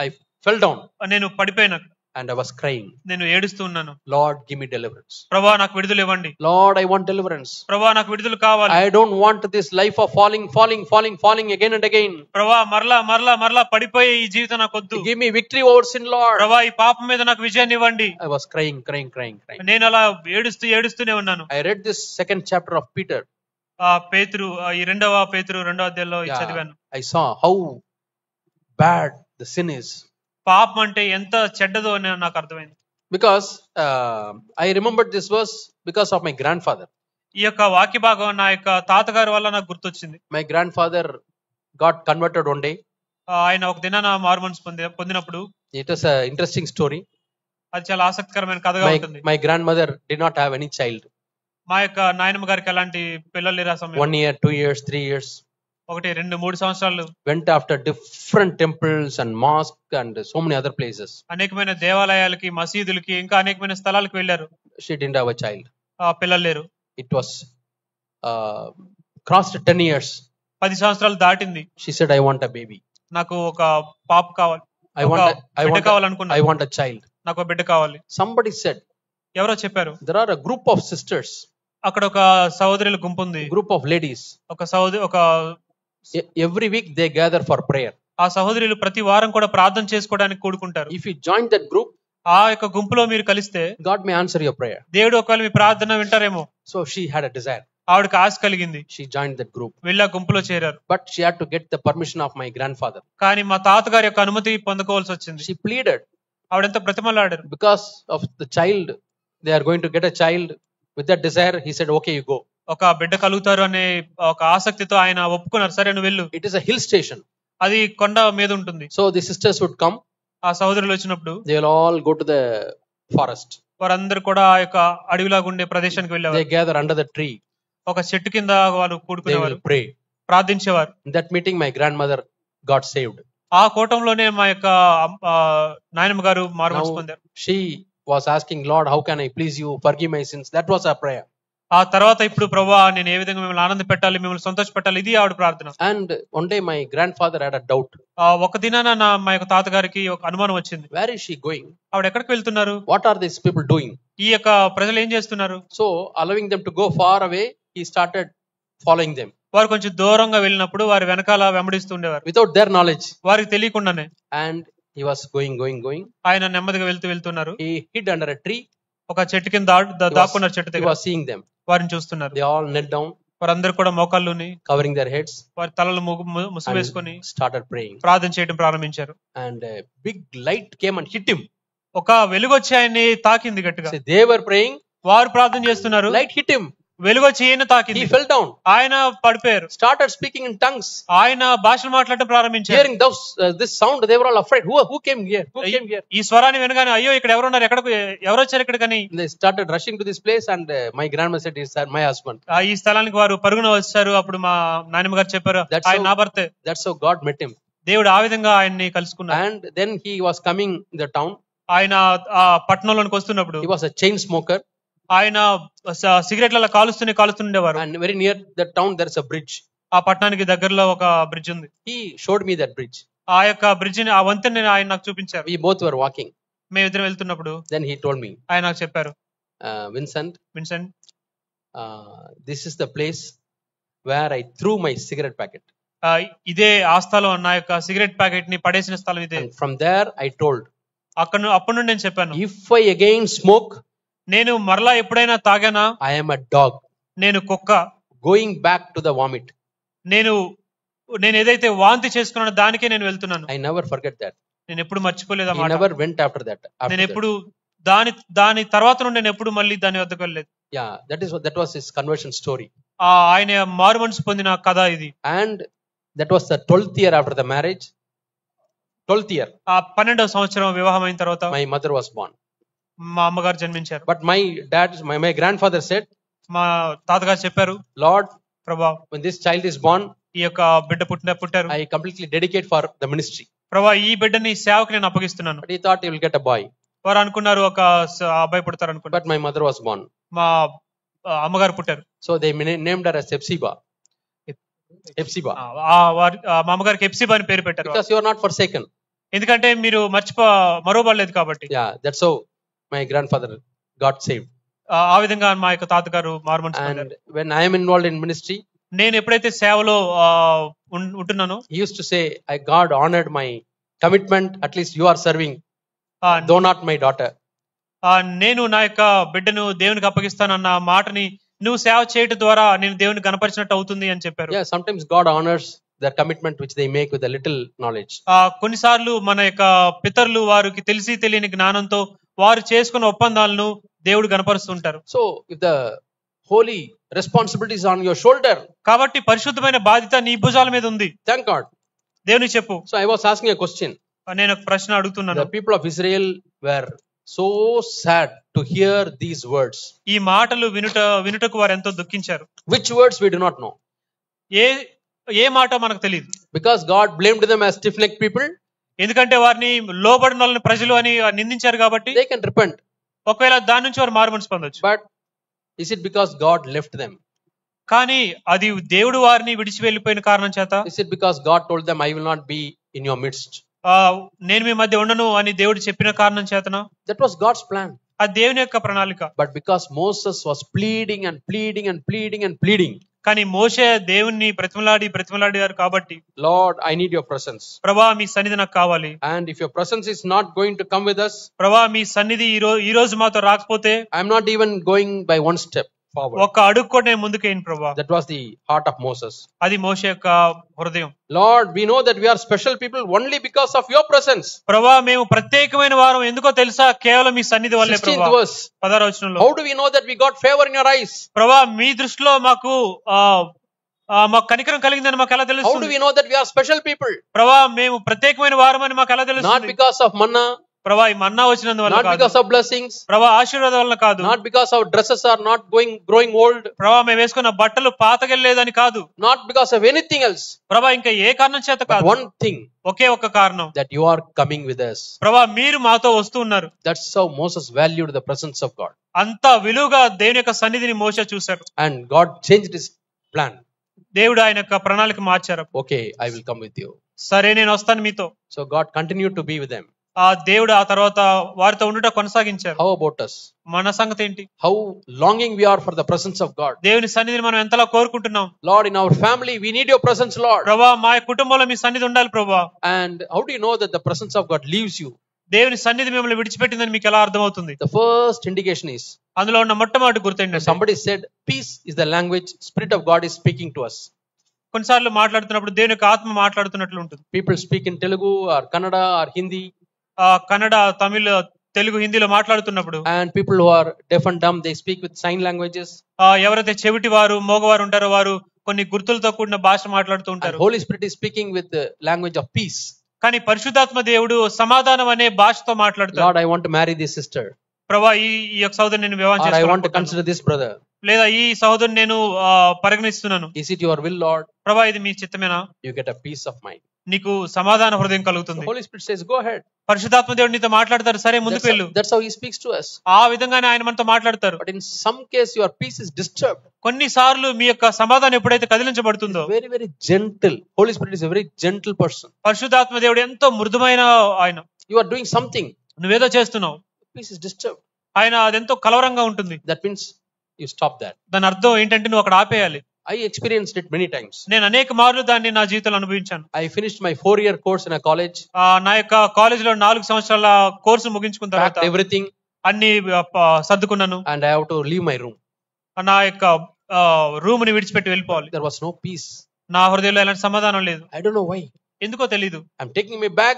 I fell down. నేను పడిపోయాను. And I was crying. నేను ఏడుస్తూ ఉన్నాను. Lord, give me deliverance. ప్రభువా నాకు విడుదల ఇవ్వండి. Lord, I want deliverance. ప్రభువా నాకు విడుదల కావాలి. I don't want this life of falling again and again. ప్రభువా మరలా పడిపోయే ఈ జీవితం నాకు వద్దు. Give me victory over sin, Lord. ప్రభువా ఈ పాపం మీద నాకు విజయాన్ని ఇవ్వండి. I was crying. నేను అలా ఏడుస్తూనే ఉన్నాను. I read this second chapter of Peter. పేతురు ఈ రెండవ అధ్యాయంలో చదివాను. I saw how bad the sin is. పాపం అంటే ఎంత చెడ్డదో అని నాకు అర్థమైంది. Because I remembered this verse because of my grandfather. ఈ యొక్క వాక్య భాగం నా యొక్క తాతగారి వల్ల నాకు గుర్తొచ్చింది. My grandfather got converted one day. ఆయన ఒక దినాన మారుమనసు పొందినప్పుడు. It is a interesting story. అది చాలా ఆసక్తికరమైన కథగా ఉంటుంది. My grandmother did not have any child. మా యొక్క నాయనమ్మ గారికి ఎలాంటి పిల్లలు లేరు ఆ సమయం. 1 year, 2 years, 3 years. 1, 2, 3 సంవత్సరాలు. Went after different temples and mosques and so many other places. అనేకమైన దేవాలయాలకి, మసీదులకి, ఇంకా అనేకమైన స్థలాలకు వెళ్ళారు. She didn't have a child. పిల్లలు లేరు. It was crossed 10 years. 10 సంవత్సరాలు దాటింది. She said, I want a baby. నాకు ఒక పాప కావాలి. I want a child. నాకు ఒక బిడ్డ కావాలి. Somebody said, ఎవరో చెప్పారు. There are a group of sisters. అక్కడ ఒక సహోదరుల గుంపు ఉంది. Group of ladies. ఒక every week they gather for prayer. ఆ సహోదరులు ప్రతి వారం కూడా ప్రార్థన చేసుకోవడానికి కూడుకుంటారు. If you join that group, ఆ యొక్క గుంపులో మీరు కలిస్తే God may answer your prayer. దేవుడు ఒకవేళ మీ ప్రార్థన వింటారేమో. So she had a desire. ఆవిడకి ఆశ కలిగింది. She joined that group. వెళ్ళి ఆ గుంపులో చేరారు. But she had to get the permission of my grandfather. కానీ మా తాతగారి యొక్క అనుమతి పొందుకోవాల్సి వచ్చింది. She pleaded. ఆవిడెంత బ్రతిమలాడారు. Because of the child, they are going to get a child with that desire. He said, okay, you go. ఒక బిడ్డ కలుగుతారు అనే ఒక ఆసక్తితో ఆయన ఒప్పుకున్నారు. సరే నువ్వు వెళ్ళు. It is a hill station. అది కొండ మీద ఉంటుంది. So the sisters would come. ఆ సహోదరులు వచ్చినప్పుడు they will all go to the forest. వారందరూ కూడా ఆ యొక్క అడవిలాగా ఉండే ప్రదేశానికి వెళ్ళేవారు. They gather under the tree. ఒక చెట్టు కింద వాళ్ళు కూడుకునేవారు. They will pray. ప్రార్థించేవారు. In that meeting my grandmother got saved. ఆ కూటంలోనే మా యొక్క నాయనమ్మ గారు మారుమనసు పొందారు. She was asking, Lord, how can I please you? Forgive my sins. That was her prayer. ఆ తర్వాత ఇప్పుడు ప్రభువా నేను ఏ విధంగా మిమ్మల్ని ఆనంద పెట్టాలి, మిమ్మల్ని సంతోష పెట్టాలి, ఇది ఆవిడ ప్రార్థన. And one day my grandfather had a doubt. ఒక దినాన మా యొక్క తాతగారికి ఒక అనుమానం వచ్చింది. Where is she going? ఆవిడ ఎక్కడికి వెళ్తున్నారు? What are these people doing? ఈ యొక్క ప్రజలు ఏం చేస్తున్నారు? So allowing them to go far away, he started following them. వారు కొంచెం దూరంగా వెళ్ళినప్పుడు వారి వెనకాల వెంబడిస్తూ ఉండేవారు. Without their knowledge. వారికి తెలియకుండానే. And he was going. ఆయన నెమ్మదిగా వెళ్తున్నారు. He hid under a tree. ఒక చెట్టు కింద దాక్కున్నారు. చెట్టు దగ్గర. He was seeing them. వారిని చూస్తున్నారు. They all knelt down. వారందరూ కూడా మోకాళ్ళుని covering their heads. వారి తలలు ముసుగు వేసుకొని started praying. ప్రార్థన చేయడం ప్రారంభించారు. And a big light came and hit him. ఒక వెలుగు వచ్చి ఆయన్ని తాకింది గట్టిగా. So they were praying. వారు ప్రార్థన చేస్తున్నారు. Light hit him. వెలుగు వచ్చి ఈయన తాకింది. He fell down. ఆయన పడిపోయారు. Started speaking in tongues. ఆయన భాషలు మాట్లాడటం ప్రారంభించారు. Hearing this sound, they were all afraid. Who came here? ఈ స్వరాన్ని వినగానే అయ్యో ఇక్కడ ఎవరు ఉన్నారు, ఎవరు వచ్చారు ఇక్కడికని. They started rushing to this place and my grandma said, "Is my husband." ఈ స్థలానికి వారు పరుగున వచ్చారు. అప్పుడు మా నాయనమ్మ గారు చెప్పారు, ఆయన నా భర్తే. That's how God met him. దేవుడు ఆ విధంగా ఆయన్ని కలుసుకున్నారు. And then he was coming in the town. ఆయన ఆ పట్టణంలోనికి వస్తున్నప్పుడు he was a chain smoker. ఆయన సిగరెట్ల కాలుస్తుండేవారు. And very near the town there is a bridge. ఆ పట్టణానికి దగ్గరలో ఒక బ్రిడ్జ్ ఉంది. He showed me that bridge. ఆ యొక్క బ్రిడ్జ్ ని, ఆ వంతెన ఆయన నాకు చూపించారు. We both were walking. మేమిద్దరం వెళ్తున్నప్పుడు then he told me, ఆయన నాకు చెప్పారు, Vincent, this is the place where I threw my cigarette packet. ఇదే ఆ స్థలం, నా యొక్క సిగరెట్ ప్యాకెట్ ని పడేసిన స్థలం ఇదే. And from there I told, అప్పటి నుండి నేను చెప్పాను, if I again smoke, నేను మరలా ఎప్పుడైనా తాగానా, I am a dog, నేను కుక్క, going back to the vomit. నేను ఏదైతే వాంతి చేసుకున్నానో దానికే నేను వెళ్తున్నాను. I never forget that. నేను ఎప్పుడు మర్చిపోలేదు ఆ He మాట. never went after that. నేను ఎప్పుడు దాని తర్వాత నుండి నేను ఎప్పుడు మళ్ళీ దాని వద్దకు వెళ్ళలేదు. Yeah, that was his conversion story. ఆయన మారు మనసు పొందిన కథ ఇది. And that was the 12th year after the marriage. 12th year. ఆ 12వ సంవత్సరం వివాహం అయిన తర్వాత my mother was born. మా అమ్మగారు జన్మించారు. But my grandfather said, మా తాతగారు చెప్పారు, Lord, ప్రభా, when this child is born, ఈ యొక్క బిడ్డ పుట్టారు, I completely dedicate for the ministry. ప్రభా, ఈ బిడ్డని సేవకు నేను అప్పగిస్తున్నాను. But he thought he will get a boy. వారు అనుకున్నారు ఒక అబ్బాయి పుడతారు అనుకున్నారు. But my mother was born. మా అమ్మగారు పుట్టారు. So they named her as Hepzibah. మా అమ్మగారికి హెప్సిబా అని పేరు పెట్టారు. Because you are not forsaken. ఎందుకంటే మీరు మరోబడలేదు కాబట్టి. Yeah, that's how my grandfather got saved. ఆ విధంగా మా యొక్క తాతగారు మారుమనసు పొందారు. And when I am involved in ministry, నేను ఎప్పుడైతే సేవలో ఉంటున్నానో, he used to say, God honored my commitment, at least you are serving, though not my daughter. నేను నా యొక్క బిడ్డను దేవునికి అప్పగిస్తానన్న మాటని నువ్వు సేవ చేయడం ద్వారా నేను దేవుని గణపరిచినట్టు అవుతుంది అని చెప్పారు. Yeah, sometimes God honors their commitment which they make with a little knowledge. కొన్నిసార్లు మన యొక్క పితరులు వారికి తెలిసి తెలియని జ్ఞానంతో వారు చేసుకున్న ఒప్పందాలను దేవుడు గణపరుస్తుంటారు. So if the holy responsibility is on your shoulder, కాబట్టి పరిశుద్ధమైన బాధ్యత నీ భుజాల మీద ఉంది. thank God. దేవునికి చెప్పు. So I was asking a question. నేను ఒక ప్రశ్న అడుగుతున్నాను. The people of Israel were so sad to hear these words. ఈ మాటలు వినుటకు వారు ఎంతో దుఃఖించారు. Which words we do not know. ఏ మాట మనకు తెలియదు. Because God blamed them as stiff-necked people. ఎందుకంటే వారిని లోబడిన వాళ్ళని ప్రజలు అని నిందించారు కాబట్టి. They can repent. ఒకవేళ దాని నుంచి వారు మారుమనసు పొందొచ్చు. But is it because God left them? కానీ అది దేవుడు వారిని విడిచి వెళ్ళిపోయిన కారణం చేత? Is it because God told them, I will not be in your midst? నేను మీ మధ్య ఉండను అని దేవుడు చెప్పిన కారణం చేతనా? That was God's plan. అది దేవుని యొక్క ప్రణాళిక. But because Moses was pleading and pleading and pleading and pleading. కానీ మోషే దేవుణ్ణి బ్రతిమలాడారు కాబట్టి, Lord, I need your presence. ప్రభువా మీ సన్నిధి నాకు కావాలి. And if your presence is not going to come with us, ప్రభువా మీ సన్నిధి ఈ రోజు మాతో రాకపోతే, I am not even going by one step forward. ఒక్క అడుగు కూడా నేను ముందుకేయను ప్రభువా. That was the heart of Moses. అది మోషే యొక్క హృదయం. Lord, we know that we are special people only because of your presence. ప్రభువా మేము ప్రత్యేకమైన వారం ఎందుకో తెలుసా? కేవలం మీ సన్నిధి వల్లే ప్రభువా. 16th verse. 16వ వచనంలో, How do we know that we got favor in your eyes? ప్రభువా మీ దృష్టిలో మాకు కనికరం కలిగిందని మాకు ఎలా తెలుస్తుంది? How do we know that we are special people? ప్రభువా మేము ప్రత్యేకమైన వారమని మాకు ఎలా తెలుస్తుంది? Not because of manna. ప్రభువా ఈ మన్నా వచ్చినందువల్ల Not కాదు. because of blessings. ప్రభువా ఆశీర్వాదం వల్ల కాదు. Not because our dresses are not growing old. ప్రభువా మేము వేసుకున్న బట్టలు పాతగెళ్ళలేదని కాదు. Not because of anything else. ప్రభువా ఇంకా ఏ కారణం చేత But కాదు. one thing. ఒకే ఒక్క కారణం. That you are coming with us. ప్రభువా మీరు మాతో వస్తూ ఉన్నారు. That's how Moses valued the presence of God. అంత విలువగా దేవుని యొక్క సన్నిధిని మోషే చూశారు. And God changed his plan. దేవుడు ఆయన యొక్క ప్రణాళిక మార్చారు. Okay, I will come with you. సరే నేను వస్తాను మీతో. So God continued to be with them. దేవుడు ఆ తర్వాత వారితో ఉండుట కొనసాగించారు. How about us? మన సంగతి ఏంటి? How longing we are for the presence of God. దేవుని సన్నిధిని మనం ఎంతలా కోరుకుంటున్నాం. Lord, in our family we need your presence, Lord. ప్రభువా మా కుటుంబంలో మీ సన్నిధి ఉండాలి ప్రభువా. And how do you know that the presence of God leaves you? దేవుని సన్నిధి మిమ్మల్ని విడిచిపెట్టిందని మీకు ఎలా అర్థమవుతుంది? The first indication is, అందులో ఉన్న మొట్టమొదటి గుర్తేంటంటే, somebody said peace is the language Spirit of God is speaking to us. కొన్నిసార్లు మాట్లాడుతున్నప్పుడు దేవుని యొక్క ఆత్మ మాట్లాడుతున్నట్లు ఉంటుంది. People speak in Telugu or Kannada or Hindi. Kannada, తమిళ, తెలుగు, హిందీలో మాట్లాడుతున్నప్పుడు, and people who are deaf and dumb, they speak with sign languages. ఎవరైతే చెవిటి వారు మోగవారు ఉంటారో వారు కొన్ని గుర్తులతో కూడిన భాష మాట్లాడుతూ ఉంటారు. Holy Spirit is speaking with the language of peace. కానీ పరిశుద్ధాత్మ దేవుడు సమాధానం అనే భాషతో మాట్లాడుతాడు. Lord, I want to marry this sister. ప్రభువా ఈ యొక్క సహోదరుని నేను వివాహం చేసుకోవాలనుకుంటున్నాను. I want to consider this brother. లేదా ఈ సహోదరుని నేను పరిగణిస్తున్నాను. Is it your will, Lord? ప్రభువా ఇది మీ చిత్తమేనా? You get a peace of mind. నీకు సమాధాన హృదయం కలుగుతుంది. Holy Spirit says, go ahead. పరిశుద్ధాత్మ దేవుడు నీతో మాట్లాడతారు, సరే ముందుకు వెళ్ళు. That's how he speaks to us. ఆ విధంగానే ఆయన మనతో మాట్లాడతారు. But in some case your peace is disturbed. కొన్నిసార్లు మీ యొక్క సమాధానం ఎప్పుడైతే కదిలించబడుతుందో, very very gentle. Holy Spirit is a very gentle person. పరిశుద్ధాత్మ దేవుడు ఎంతో మృదుమైన ఆయన. You are doing something. నువ్వేదో చేస్తున్నావు. Peace is disturbed. ఆయన అదెంతో కలవరంగా ఉంటుంది. That means you stop that. దాని అర్థం ఏంటంటే నువ్వు అక్కడ ఆపేయాలి. I experienced it many times. నేను అనేక మార్లు దాన్ని నా జీవితంలో అనుభవించాను. I finished my 4-year course in a college. నా యొక్క కాలేజ్ లో 4 సంవత్సరాల కోర్సు ముగించుకున్న తర్వాత everything అన్ని సర్దుకున్నాను. And I have to leave my room. నా యొక్క రూమ్ ని విడిచిపెట్టి వెళ్ళిపోవాలి. There was no peace. నా హృదయంలో ఎలాంటి సమాధానం లేదు. I don't know why. ఎందుకో తెలియదు. I'm taking my bag.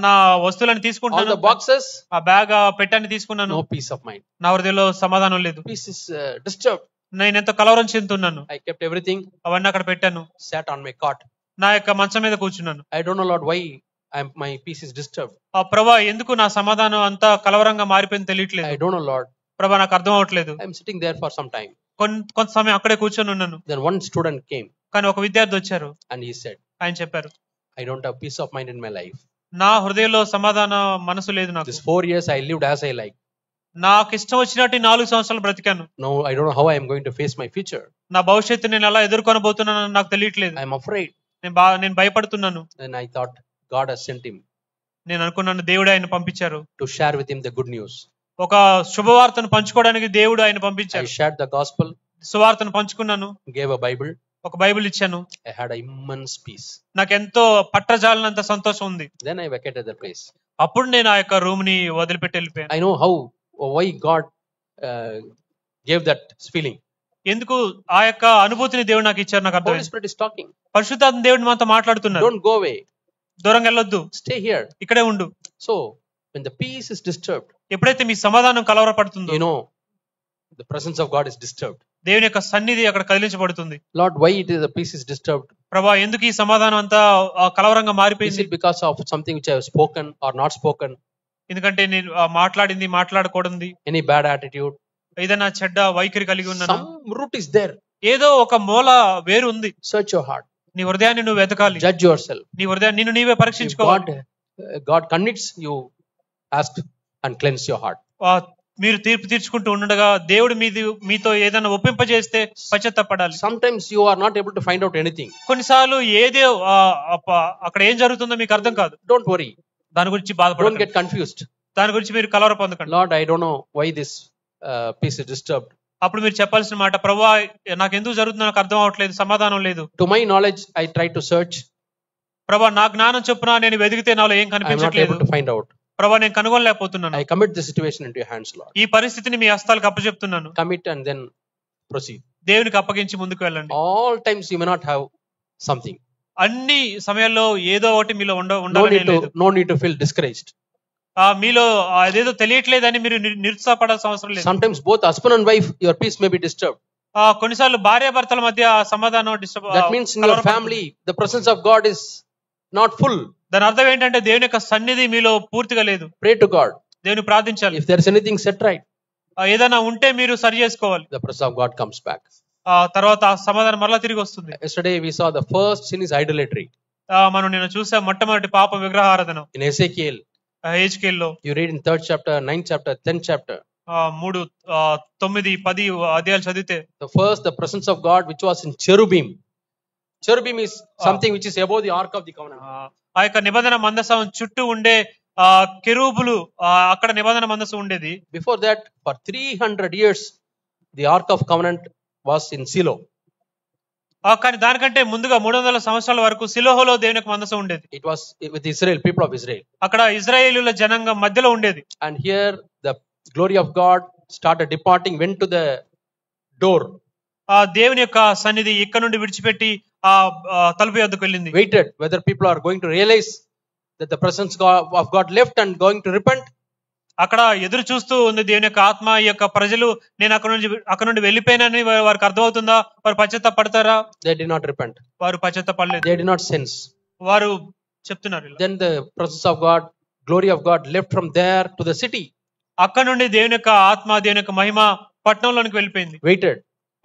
నా వస్తువులను తీసుకుంటాను. All the boxes. ఆ బ్యాగ్ పెట్టాన్ని తీసుకున్నాను. No peace of mind. నా హృదయంలో సమాధానం లేదు. Peace is disturbed. నేను ఎంతో కలవరం చెందుతున్నాను. I kept everything. అవన్నీ అక్కడ పెట్టాను. Sat on my cot. నా యొక్క మంచం మీద కూర్చున్నాను. I don't know, Lord, why my peace is disturbed. ప్రభువా ఎందుకు నా సమాధానం అంతా కలవరంగా మారిపోయింది తెలియట్లేదు. I don't know, Lord. ప్రభువా నాకు అర్థం అవట్లేదు. I am sitting there for some time. కొంత సమయం అక్కడే కూర్చొని ఉన్నాను. Then one student came. కానీ ఒక విద్యార్థి వచ్చారు. And he said, ఆయన చెప్పారు, I don't have peace of mind in my life. నా హృదయంలో సమాధాన మనసు లేదు నాకు. This 4 years I lived as I like. నాకు ఇష్టం వచ్చినట్టు 4 సంవత్సరాలు బ్రతికాను. No, I don't know how I am going to face my future. నా భవిష్యత్తు నేను ఎలా ఎదుర్కొనబోతున్నానో నాకు తెలియట్లేదు. I am afraid. నేను భయపడుతున్నాను. Then I thought God has sent him. నేను అనుకున్నాను దేవుడు ఆయన పంపించారు to share with him the good news. ఒక శుభవార్తను పంచుకోవడానికి దేవుడు ఆయన I పంపించారు. shared the gospel, సువార్తను పంచుకున్నాను, gave a Bible. ఒక బైబిల్ ఇచ్చాను. I had an immense peace. నాకు ఎంతో పట్టజాలనంత సంతోషం ఉంది. Then I vacated the place. అప్పుడు నేను ఆ యొక్క రూమ్ ని వదిలిపెట్టి వెళ్ళిపోయాను. I know why God gave that feeling. ఎందుకు ఆ యొక్క అనుభూతిని దేవుడు నాకు ఇచ్చారు నాకు Holy అర్థమైంది. Spirit is talking. పరిశుద్ధాత్మ దేవుడు మనతో మాట్లాడుతున్నారు. Don't go away. దూరంగా వెళ్ళొద్దు, Stay here. ఇక్కడే ఉండు. So when the peace is disturbed, ఎప్పుడైతే మీ సమాధానం కలవరపడుతుందో, you know the presence of God is disturbed. దేవుని యొక్క సన్నిధి అక్కడ కదిలించబడుతుంది. Lord, why the peace is disturbed? ప్రభా ఎందుకు ఈ సమాధానం అంతా కలవరంగా Is మారిపోయింది? it because of something which I have spoken or not spoken? ఎందుకంటే నేను మాట్లాడింది మాట్లాడకూడదు, Any bad attitude? ఏదైనా చెడ్డ వైఖరి కలిగి ఉన్నాను, Some root is there. ఏదో ఒక మూల వేరు ఉంది. Search your heart. నీ హృదయాన్ని నువ్వు వెతకాలి, Judge yourself. నీ హృదయాన్ని నిన్ను నీవే If పరీక్షించుకోవాలి. God convicts you, ask and cleanse your heart. మీరు తీర్పు తీర్చుకుంటూ ఉండగా దేవుడు మీతో ఏదైనా ఒప్పింపజేస్తే పశ్చాత్తాపడాలి. Sometimes you are not able to find out anything. కొన్నిసార్లు ఏదో అక్కడ ఏం జరుగుతుందో మీకు అర్థం కాదు. Don't worry. దాని గురించి Don't బాధపడకండి, get confused. దాని గురించి మీరు కలవర పొందకండి. Lord, I don't know why this peace is disturbed. అప్పుడు మీరు చెప్పాల్సిన మాట, ప్రభువా నాకు ఎందుకు జరుగుతుందో నాకు అర్థం అవట్లేదు, సమాధానం లేదు. To my knowledge, I try to search. ప్రభా నా జ్ఞానం చొప్పున నేను వెతికితే నాలో ఏం I am not కనిపించట్లేదు. able to find out. ప్రభా నేను కనుగొనలేకపోతున్నాను. I commit the situation into your hands, Lord. ఈ పరిస్థితిని మీ హస్తాలకు అప్పచెప్తున్నాను. Commit and then proceed. దేవునికి అప్పగించి ముందుకు వెళ్ళండి. All times you may not have something. అన్ని సమయాల్లో ఏదో ఒకటి మీలో ఉండాలని లేదు. No need to feel discouraged. మీలో అదేదో తెలియట్లేదని మీరు నిరుత్సాహపడాల్సిన అవసరం లేదు. Sometimes both husband and wife, your peace may be disturbed. కొన్నిసార్లు భార్య భర్తల మధ్య సమాధానం disturb. That means in your family, the presence of God is not full. దాని అర్థం ఏంటంటే దేవుని యొక్క సన్నిధి మీలో పూర్తిగా లేదు. Pray to God. దేవుని ప్రార్థించాలి. If there is anything set right, ఏదైనా ఉంటే మీరు సరి చేసుకోవాలి. the presence of God comes back. తర్వాత సమాధానం మరలా తిరిగి వస్తుంది. Yesterday we saw the first sin is idolatry. మనం నేను చూసాం మొట్టమొదటి పాప విగ్రహారాధన. In Ezekiel, హెజ్కేల్లో you read in 3rd chapter, 9th chapter, 10th chapter. 3, 9, 10 అధ్యాయాలు చదివితే The presence of God which was in cherubim. Cherubim is something which is above the ark of the covenant. ఆ యొక్క నిబంధన మందసం చుట్టూ ఉండే కెరూబులు, అక్కడ నిబంధన మందసం ఉండేది. Before that, for 300 years, the ark of covenant was in Shiloh. కానీ దానికంటే ముందుగా 300 సంవత్సరాల వరకు సిలోహలో దేవుని యొక్క మందసం ఉండేది. It was with Israel, people of Israel. అక్కడ ఇజ్రాయేలీయుల జనాంగం మధ్యలో ఉండేది. And here the glory of God started departing, went to the door. దేవుని యొక్క సన్నిధి ఇక్కడ నుండి విడిచిపెట్టి ఆ తలుపు వద్దకు వెళ్ళింది. Waited whether people are going to realize that the presence of God left and going to repent. అక్కడ ఎదురు చూస్తూ ఉంది దేవుని యొక్క ఆత్మ, ఈ యొక్క ప్రజలు నేను అక్కడ నుండి వెళ్ళిపోయినని వారికి అర్థమవుతుందా, వారు పశ్చాత్తాపడతారా? They did not repent. వారు పశ్చాత్తాపడలేదు. They did not sense. వారు చెప్తున్నారు. Then the presence of God, glory of God left from there to the city. అక్కడ నుండి దేవుని యొక్క ఆత్మ, దేవుని యొక్క మహిమ పట్టణంలోనికి వెళ్ళిపోయింది. Waited.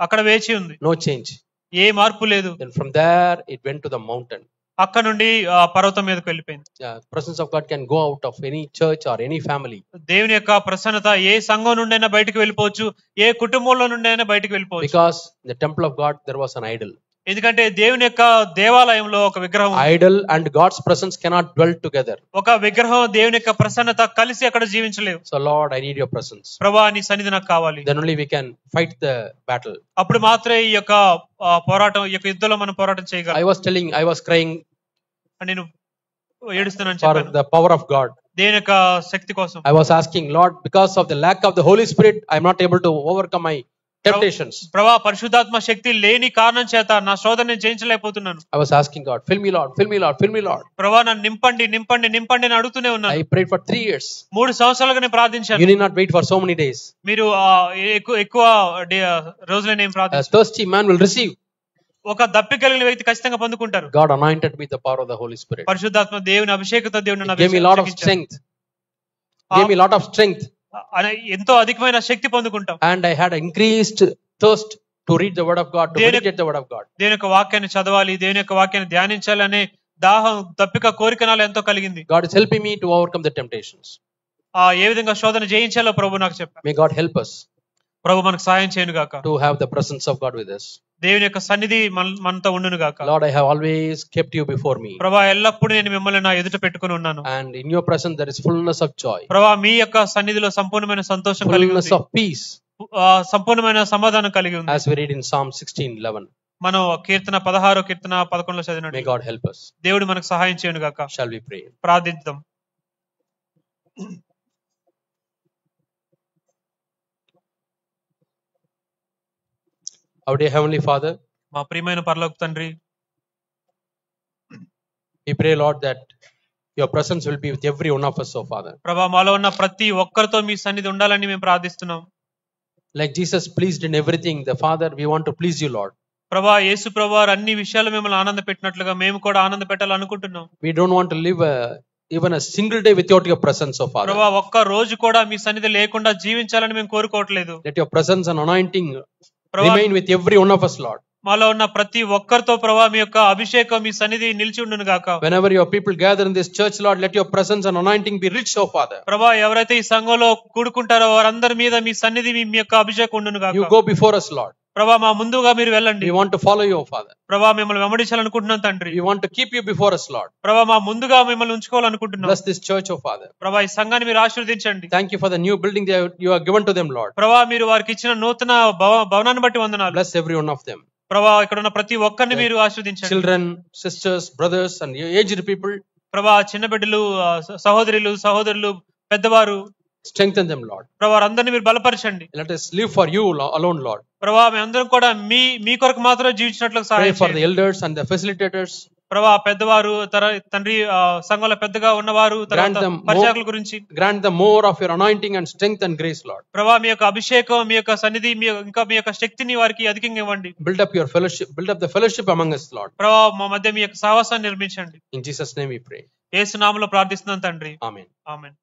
అక్కడ వేచి ఉంది. No change. ఏ మార్పు లేదు. Then from there it went to the mountain. అక్కడ నుండి పర్వతం మీదకి వెళ్ళిపోయింది. Presence of God can go out of any church or any family. దేవుని యొక్క ప్రసన్నత ఏ సంఘం నుండి అయినా బయటికి వెళ్ళిపోవచ్చు, ఏ కుటుంబంలో నుండి అయినా బయటికి వెళ్ళిపోవచ్చు. Because in the temple of God there was an idol. ఎందుకంటే దేవుని యొక్క దేవాలయంలో ఒక విగ్రహం. Idol and God's presence cannot dwell together. ఒక విగ్రహం దేవుని యొక్క ప్రసన్నత కలిసి అక్కడ జీవించలేవు. So Lord, I need your presence. ప్రభువా నీ సన్నిధి నాకు కావాలి. Then only we can fight the battle. అప్పుడు మాత్రమే ఈ యొక్క పోరాటం, ఈ యొక్క యుద్ధంలో మనం పోరాటం చేయగలం. I was crying నేను ఏడుస్తున్నాను for చెప్పాను. the power of God. దేవుని యొక్క శక్తి కోసం. I was asking, Lord, because of the lack of the Holy Spirit, I am not able to overcome my temptations. ప్రభువా పరిశుద్ధాత్మ శక్తి లేని కారణం చేత నా శోధన నేను జయించలేకపోతున్నాను. I was asking God, fill me Lord, fill me Lord, fill me Lord. ప్రభువా నన్ను నింపండి నింపండి నింపండి అని అడుగుతూనే ఉన్నాను. I prayed for 3 years. 3 సంవత్సరాలుగా నేను ప్రార్థించాను. You need not wait for so many days. మీరు ఎక్కువ రోజులే నేను ప్రార్థించాను. A thirsty man will receive. ఒక దప్పిక కలిగిన వ్యక్తి ఖచ్చితంగా పొందుకుంటారు. God anointed me with the power of the Holy Spirit. పరిశుద్ధాత్మ దేవుని అభిషేకంతో దేవుని నన్ను gave me a lot of strength. Gave me a lot of strength. ఎంతో అధికమైన శక్తి పొందుకుంటాం. And I had increased thirst to read the word of God, to meditate the word of God. దేవుని యొక్క వాక్యాన్ని చదవాలి, దేవుని యొక్క వాక్యాన్ని ధ్యానించాలి అనే దాహం, దప్పిక, కోరిక నాలో ఎంతో కలిగింది. God is helping me to overcome the temptations. ఏ విధంగా శోధన జయించాలో ప్రభు నాకు చెప్పారు. May God help us. ప్రభు మనకు సహాయం చేయను గాక. To have the presence of God with us. దేవుని యొక్క సన్నిధి మనతో ఉండును గాక. Lord, I have always kept you before me. ప్రభువా ఎల్లప్పుడూ నేను మిమ్మల్ని నా ఎదుట పెట్టుకొని ఉన్నాను. And in your presence there is fullness of joy. ప్రభువా మీ యొక్క సన్నిధిలో సంపూర్ణమైన సంతోషం కలిగి ఉంది. Fullness of peace. సంపూర్ణమైన సమాధానం కలిగి ఉంది. As we read in Psalm 16:11. మనం కీర్తన 16 కీర్తన 11 చదివినట్టు. May God help us. దేవుడు మనకు సహాయం చేయను గాక. Shall we pray? ప్రార్థిద్దాం. Our dear Heavenly Father, మా ప్రియమైన పరలోక తండ్రి, we pray, Lord, that your presence will be with every one of us, oh Father. ప్రభువా మాలో ఉన్న ప్రతి ఒక్కరితో మీ సన్నిధి ఉండాలని మేము ప్రార్థిస్తున్నాం. Like Jesus pleased in everything, the Father, we want to please you, Lord. ప్రభువా యేసు ప్రభువారు అన్ని విషయాలు మిమ్మల్ని ఆనందపెట్టినట్లుగా మేము కూడా ఆనందపెట్టాలనుకుంటున్నాం. We don't want to live even a single day without your presence, oh Father. ప్రభువా ఒక్క రోజు కూడా మీ సన్నిధి లేకుండా జీవించాలని మేము కోరుకోవట్లేదు. Let your presence and anointing remain with every one of us, Lord. మాలో ఉన్న ప్రతి ఒక్కరితో ప్రభువా మీ యొక్క అభిషేకం మీ సన్నిధి నిలిచి ఉండును గాక. Whenever your people gather in this church, Lord, let your presence and anointing be rich, oh Father. ప్రభువా ఎవరైతే ఈ సంఘంలో కూడుకుంటారో వారందరి మీద మీ సన్నిధి మీ యొక్క అభిషేకం ఉండును గాక. You go before us, Lord. ప్రభువా మా ముందుగా మీరు వెళ్ళండి. We want to follow you, oh Father. ప్రభువా మిమ్మల్ని వెంబడించాలనుకుంటున్నాం తండ్రి. We want to keep you before us, Lord. ప్రభువా మా ముందుగా మిమ్మల్ని ఉంచుకోవాలనుకుంటున్నాం. Bless this church, oh Father. ప్రభువా ఈ సంఘాన్ని మీరు ఆశీర్వదించండి. Thank you for the new building you have given to them, Lord. ప్రభువా మీరు వారికి ఇచ్చిన నూతన భవనాన్ని బట్టి వందనాలు. Bless every one of them. ప్రభువా ఇక్కడ ఉన్న ప్రతి ఒక్కరిని మీరు ఆశీర్వదించండి. Children, sisters, brothers and aged people. ప్రభువా చిన్న బిడ్డలు, సహోదరులు, పెద్దవారు, strengthen them, Lord. ప్రభువా అందరిని మీరు బలపరచండి. Let us live for you alone, Lord. ప్రభువా మేమందరం కూడా మీ కొరకు మాత్రమే జీవించినట్లు సహాయం చేయండి. Pray for the elders and the facilitators. ప్రభువా పెద్దవారు, తండ్రి సంఘంలో పెద్దగా ఉన్నవారు, పరిచారకుల గురించి grant them more of your anointing and strength and grace, Lord. ప్రభువా మీ యొక్క అభిషేకం, మీ యొక్క సన్నిధి, ఇంకా మీ యొక్క శక్తిని వారికి అధికంగా ఇవ్వండి. Build up your fellowship, build up the fellowship among us, Lord. ప్రభువా మా మధ్య మీ యొక్క సహవాసాన్ని నిర్మించండి. In Jesus' name we pray. యేసు నామములో ప్రార్థిస్తున్నాను తండ్రి. Amen. ఆమేన్.